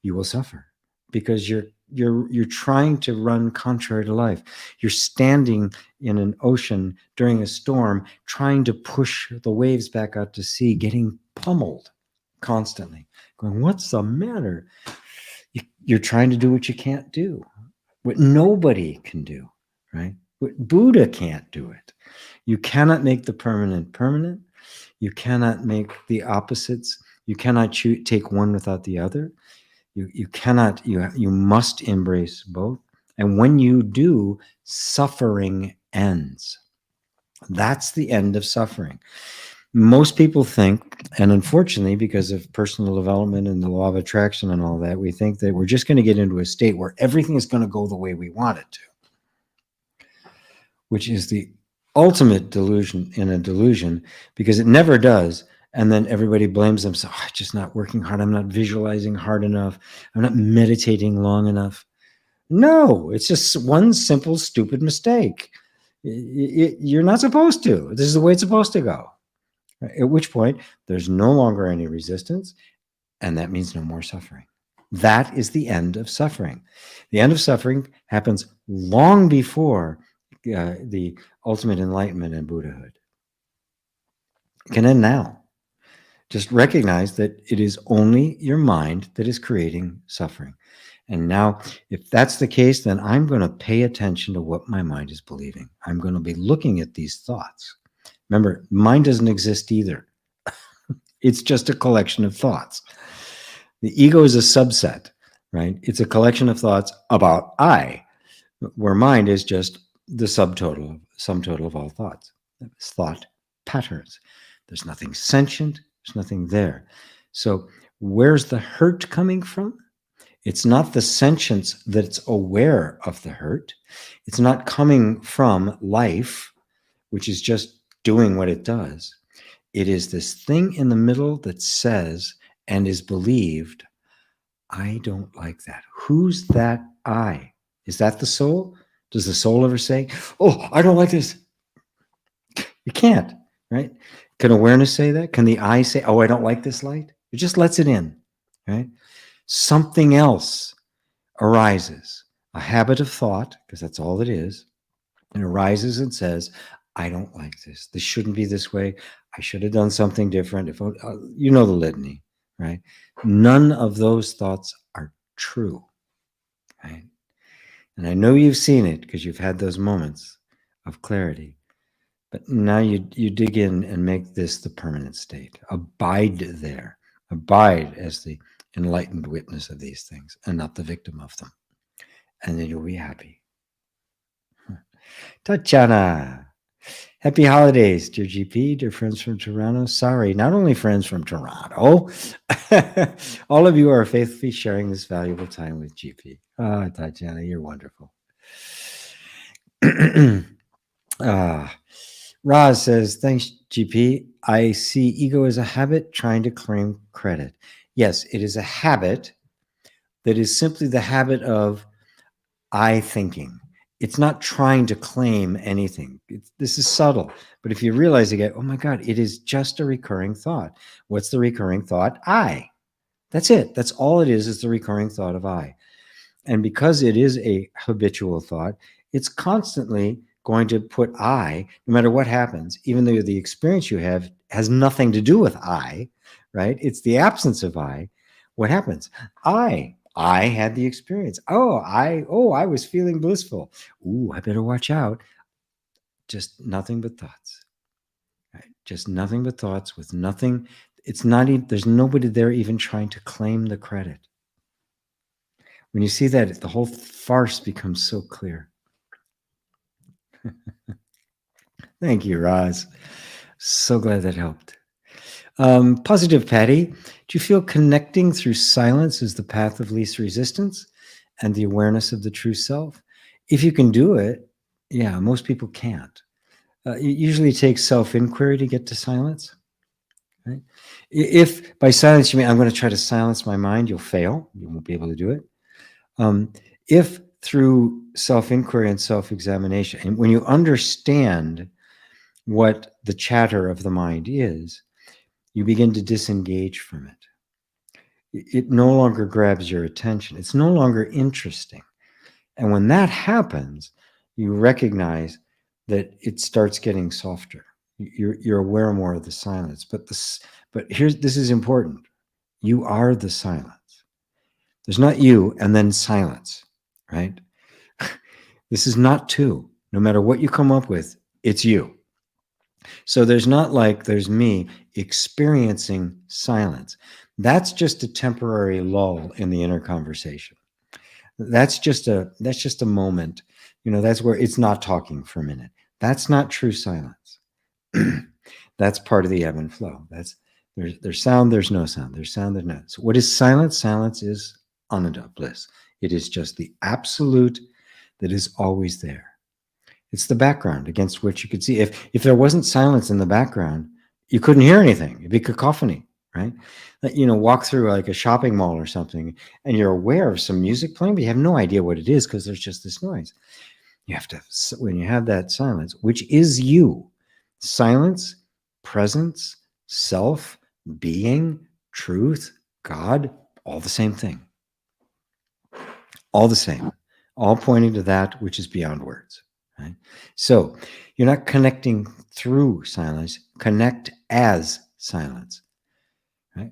you will suffer, because you're trying to run contrary to life. You're standing in an ocean during a storm, trying to push the waves back out to sea, getting pummeled constantly, going, what's the matter? You're trying to do what you can't do, what nobody can do, right? What Buddha can't do it. You cannot make the permanent permanent. You cannot make the opposites. You cannot take one without the other. You cannot, you must embrace both. And when you do, suffering ends. That's the end of suffering. Most people think, and unfortunately, because of personal development and the law of attraction and all that, we think that we're just going to get into a state where everything is going to go the way we want it to, which is the ultimate delusion in a delusion, because it never does. And then everybody blames themselves. I'm just not working hard. I'm not visualizing hard enough. I'm not meditating long enough. No, it's just one simple, stupid mistake. You're not supposed to. This is the way it's supposed to go. At which point, there's no longer any resistance, and that means no more suffering. That is the end of suffering. The end of suffering happens long before the ultimate enlightenment and Buddhahood. It can end now. Just recognize that it is only your mind that is creating suffering. And now, if that's the case, then I'm going to pay attention to what my mind is believing. I'm going to be looking at these thoughts. Remember, mind doesn't exist either. It's just a collection of thoughts. The ego is a subset, right? It's a collection of thoughts about I, where mind is just the sum total of all thoughts. It's thought patterns. There's nothing sentient. There's nothing there. So where's the hurt coming from? It's not the sentience that's aware of the hurt. It's not coming from life, which is just doing what it does. It is this thing in the middle that says and is believed, I don't like that. Who's that I? Is that the soul? Does the soul ever say, oh, I don't like this? You can't, right? Can awareness say that? Can the I say, oh, I don't like this light? It just lets it in, right? Something else arises, a habit of thought, because that's all it is. It arises and says, I don't like this. This shouldn't be this way. I should have done something different. If you know the litany, right? None of those thoughts are true, right? And I know you've seen it because you've had those moments of clarity. But now you dig in and make this the permanent state. Abide there. Abide as the enlightened witness of these things and not the victim of them. And then you'll be happy. Tatiana. Happy holidays, dear GP, dear friends from Toronto. Sorry, not only friends from Toronto, all of you are faithfully sharing this valuable time with GP. Ah, Tatiana, you're wonderful. Roz says, thanks, GP. I see ego as a habit trying to claim credit. Yes, it is a habit that is simply the habit of I thinking. It's not trying to claim anything. This is subtle. But if you realize again, oh my God, it is just a recurring thought. What's the recurring thought? I. That's it. That's all it is the recurring thought of I. And because it is a habitual thought, it's constantly going to put I, no matter what happens, even though the experience you have has nothing to do with I, right? It's the absence of I. What happens? I had the experience. I was feeling blissful. Ooh, I better watch out. Just nothing but thoughts, right? Just nothing but thoughts with nothing. It's not even, there's nobody there even trying to claim the credit. When you see that, the whole farce becomes so clear. Thank you, Roz. So glad that helped. Positive Patty, do you feel connecting through silence is the path of least resistance and the awareness of the true self? If you can do it, yeah, most people can't. It usually takes self-inquiry to get to silence. Right? If by silence you mean I'm going to try to silence my mind, you'll fail. You won't be able to do it. If through self-inquiry and self-examination, and when you understand what the chatter of the mind is, you begin to disengage from it. It no longer grabs your attention. It's no longer interesting. And when that happens, you recognize that it starts getting softer. You're aware more of the silence. But this is important. You are the silence. There's not you and then silence, right? This is not two. No matter what you come up with, it's you. So there's not like there's me experiencing silence. That's just a temporary lull in the inner conversation. That's just a moment. That's where it's not talking for a minute. That's not true silence. That's part of the ebb and flow. There's sound, there's no sound. There's sound, there's no. So what is silence? Silence is Ananda, bliss. It is just the absolute that is always there. It's the background against which you could see. If there wasn't silence in the background, you couldn't hear anything. It'd be cacophony, right? Walk through like a shopping mall or something, and you're aware of some music playing, but you have no idea what it is because there's just this noise. You have to, when you have that silence, which is you, silence, presence, self, being, truth, God, all the same thing. All the same, all pointing to that which is beyond words. Right? So you're not connecting through silence, connect as silence. Right?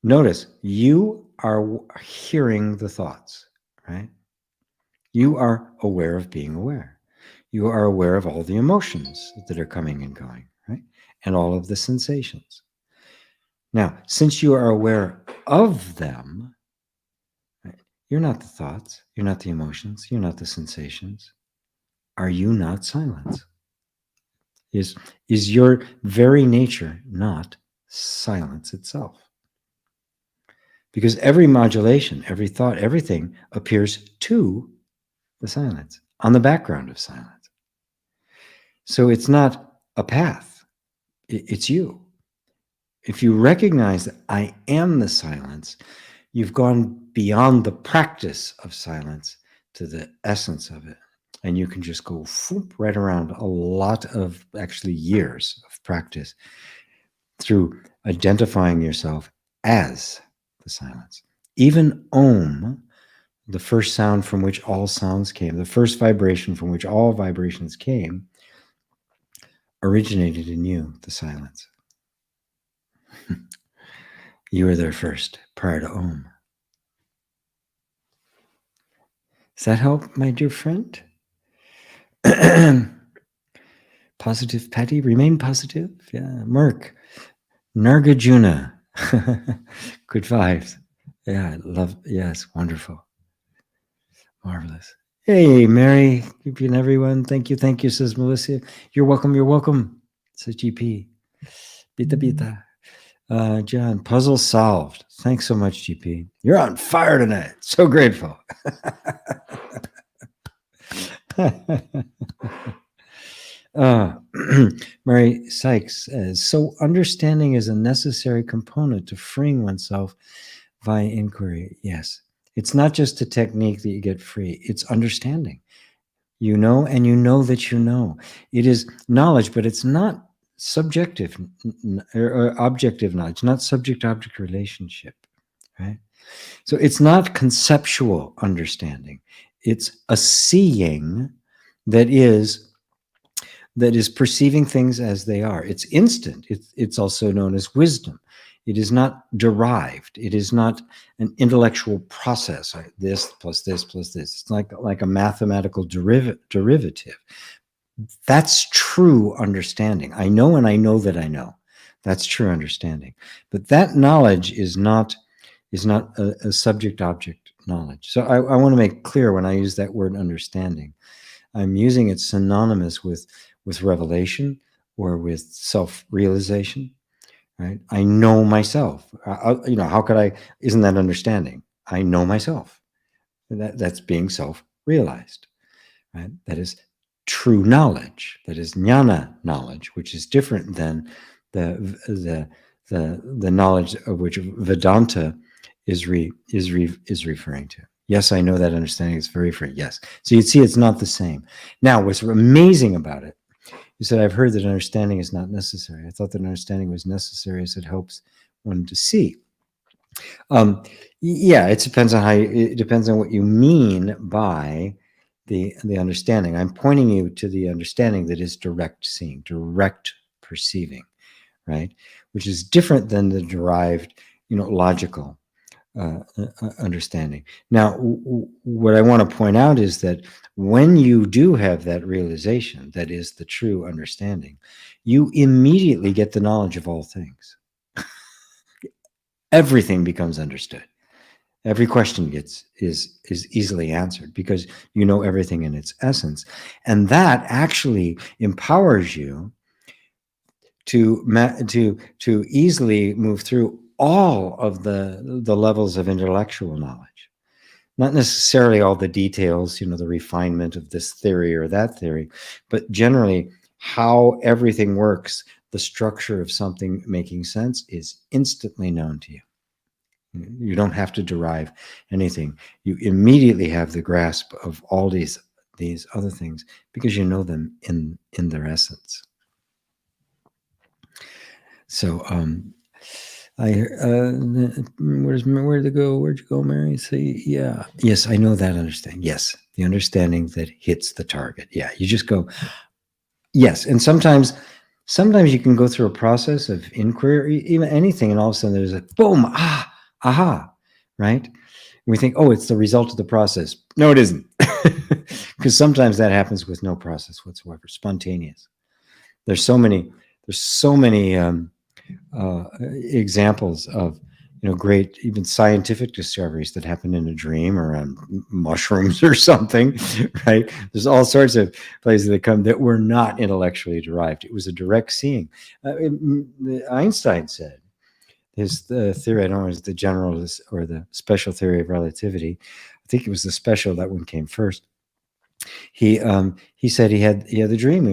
Notice you are hearing the thoughts, right? You are aware of being aware. You are aware of all the emotions that are coming and going, right? And all of the sensations. Now, since you are aware of them, right, you're not the thoughts, you're not the emotions, you're not the sensations. Are you not silence? Is your very nature not silence itself? Because every modulation, every thought, everything appears to the silence, on the background of silence. So it's not a path, it's you. If you recognize that I am the silence, you've gone beyond the practice of silence to the essence of it. And you can just go right around a lot of actually years of practice through identifying yourself as the silence. Even Om, the first sound from which all sounds came, the first vibration from which all vibrations came, originated in you, the silence. You were there first, prior to Om. Does that help, my dear friend? Positive Patty, remain positive. Yeah, Merc, Nargajuna, good vibes. Yeah, love. Yes, wonderful, marvelous. Hey, Mary, and everyone. Thank you, says Melissa. You're welcome. You're welcome, says GP. Bita. John, puzzle solved. Thanks so much, GP. You're on fire tonight. So grateful. Mary Sykes says, so understanding is a necessary component to freeing oneself via inquiry. Yes. It's not just a technique that you get free. It's understanding. You know, and you know that you know. It is knowledge, but it's not subjective or objective knowledge, not subject-object relationship, right? So it's not conceptual understanding. It's a seeing that is perceiving things as they are. It's instant. It's also known as wisdom. It is not derived. It is not an intellectual process. Right? This plus this plus this. It's like a mathematical derivative. That's true understanding. I know, and I know that I know. That's true understanding. But that knowledge is not a subject-object knowledge. So I want to make clear when I use that word understanding, I'm using it synonymous with revelation or with self-realization, right? I know myself. How could I? Isn't that understanding? I know myself. That's being self-realized, right? That is true knowledge. That is jnana knowledge, which is different than the knowledge of which Vedanta is referring to. Yes, I know that understanding is very free. Yes. So you'd see it's not the same. Now, what's amazing about it, you said, I've heard that understanding is not necessary. I thought that understanding was necessary as it helps one to see. Yeah, it depends on what you mean by the understanding. I'm pointing you to the understanding that is direct seeing, direct perceiving, right? Which is different than the derived, logical understanding. Now, what I want to point out is that when you do have that realization, that is the true understanding, you immediately get the knowledge of all things. Everything becomes understood. Every question is easily answered because you know everything in its essence. And that actually empowers you to easily move through all of the levels of intellectual knowledge. Not necessarily all the details, the refinement of this theory or that theory, but generally how everything works, the structure of something making sense is instantly known to you. You don't have to derive anything. You immediately have the grasp of all these other things because you know them in their essence. So where'd you go, Mary? Say, yeah. Yes, I know that understanding. Yes, the understanding that hits the target. Yeah, you just go, yes. And sometimes you can go through a process of inquiry, even anything, and all of a sudden there's a boom, aha, right? We think, oh, it's the result of the process. No, it isn't. Because sometimes that happens with no process whatsoever, spontaneous. There's so many examples of great even scientific discoveries that happen in a dream or on mushrooms or something, right? There's all sorts of places that come that were not intellectually derived. It was a direct seeing. Einstein said his theory, I don't know, is the general or the special theory of relativity. I think it was the special, that one came first. He said he had a dream.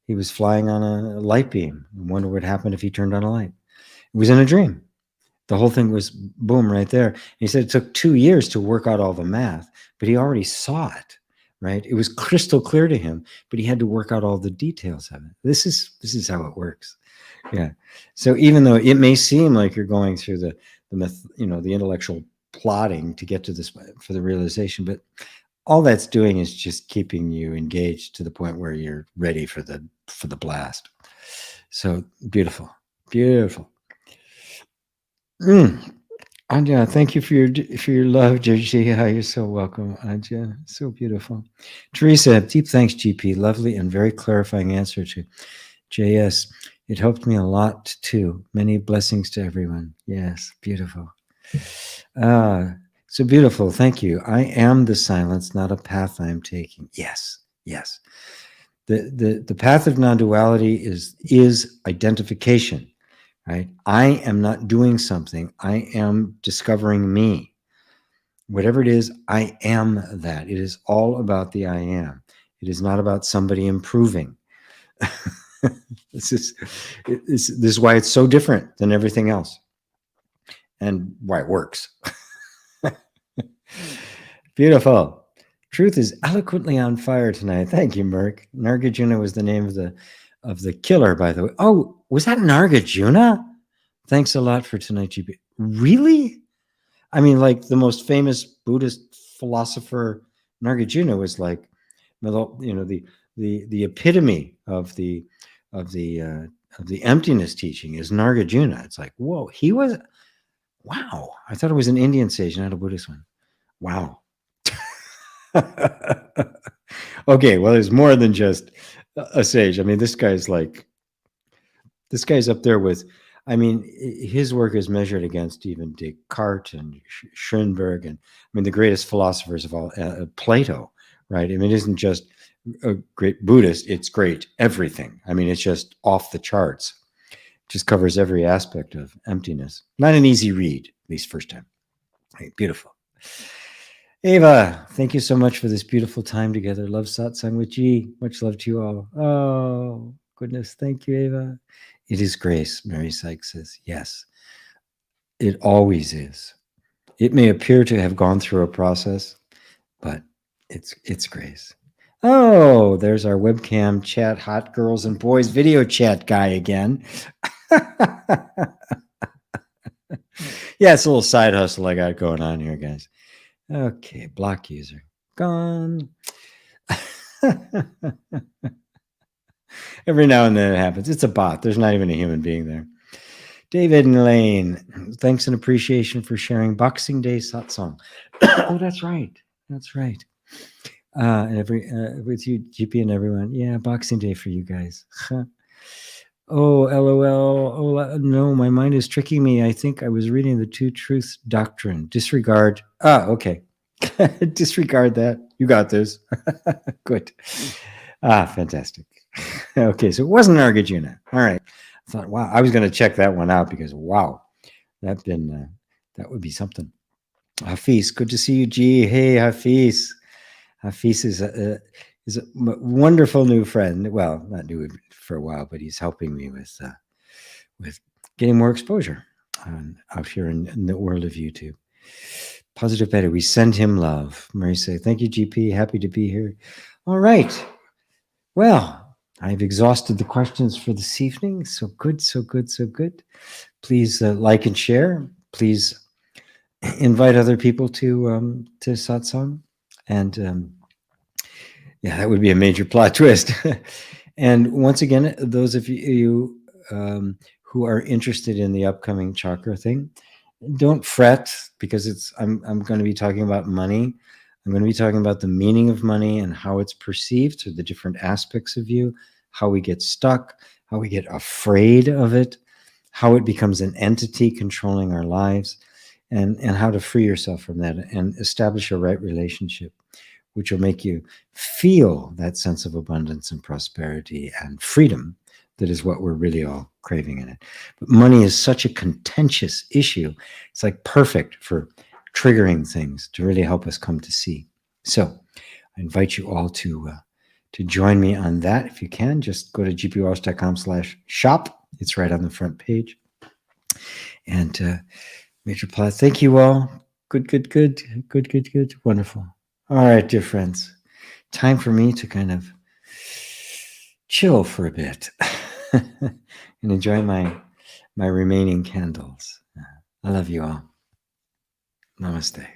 He was flying on a light beam and wondered what happened if he turned on a light. It was in a dream. The whole thing was boom right there. And he said it took 2 years to work out all the math, but he already saw it, right? It was crystal clear to him, but he had to work out all the details of it. This is how it works. Yeah. So even though it may seem like you're going through the myth, the intellectual plotting to get to this for the realization, but all that's doing is just keeping you engaged to the point where you're ready for the blast. So beautiful. Anja, thank you for your love, Georgie. You're so welcome, Anja. So beautiful. Teresa, deep thanks, GP. Lovely and very clarifying answer to JS. It helped me a lot too. Many blessings to everyone. Yes, beautiful. So beautiful. Thank you. I am the silence, not a path I am taking. Yes. The path of non-duality is identification. Right? I am not doing something. I am discovering me. Whatever it is, I am that. It is all about the I am. It is not about somebody improving. This is why it's so different than everything else and why it works. Beautiful. Truth is eloquently on fire tonight. Thank you, Merck. Nargajuna was the name of the killer, by the way. Oh, was that Nargajuna? Thanks a lot for tonight, GP. Really? I mean, like the most famous Buddhist philosopher, Nargajuna, was like, the epitome of the emptiness teaching is Nargajuna. It's like, whoa, he was. Wow, I thought it was an Indian sage, not a Buddhist one. Wow. Okay, well, there's more than just a sage. I mean, this guy's up there with. I mean, his work is measured against even Descartes and Schoenberg, and I mean the greatest philosophers of all, Plato, right? I mean, it isn't just a great Buddhist; it's great everything. I mean, it's just off the charts. It just covers every aspect of emptiness. Not an easy read, at least first time. Right, beautiful. Ava, thank you so much for this beautiful time together. Love Satsang with G. Much love to you all. Oh, goodness. Thank you, Ava. It is grace, Mary Sykes says. Yes, it always is. It may appear to have gone through a process, but it's grace. Oh, there's our webcam chat, hot girls and boys video chat guy again. Yeah, it's a little side hustle I got going on here, guys. Okay, block user. Gone. Every now and then it happens. It's a bot. There's not even a human being there. David and Elaine, thanks and appreciation for sharing Boxing Day satsang. Oh, that's right. That's right. And with you, GP and everyone. Yeah, Boxing Day for you guys. Oh, LOL. Oh, no, my mind is tricking me. I think I was reading the Two Truths Doctrine. Disregard. Ah, okay. Disregard that. You got this. Good. Ah, fantastic. Okay, so it wasn't Argajuna. All right. I thought, wow, I was going to check that one out because, wow, that would be something. Hafiz, good to see you, G. Hey, Hafiz. Hafiz is a wonderful new friend. Well, not new for a while, but he's helping me with getting more exposure out here in the world of YouTube. Positive Betty, we send him love. Mary say, thank you, GP. Happy to be here. All right. Well, I've exhausted the questions for this evening. So good, so good, so good. Please like and share. Please invite other people to Satsang. And yeah, that would be a major plot twist. And once again, those of you who are interested in the upcoming chakra thing, don't fret because I'm going to be talking about money. I'm going to be talking about the meaning of money and how it's perceived through the different aspects of you, how we get stuck, how we get afraid of it, how it becomes an entity controlling our lives, and how to free yourself from that and establish a right relationship, which will make you feel that sense of abundance and prosperity and freedom that is what we're really all craving in it. But money is such a contentious issue. It's like perfect for triggering things to really help us come to see. So I invite you all to join me on that. If you can, just go to gpwalsh.com/shop. It's right on the front page. And Major Plot, thank you all. Good. Wonderful. All right, dear friends, time for me to kind of chill for a bit and enjoy my remaining candles. I love you all. Namaste.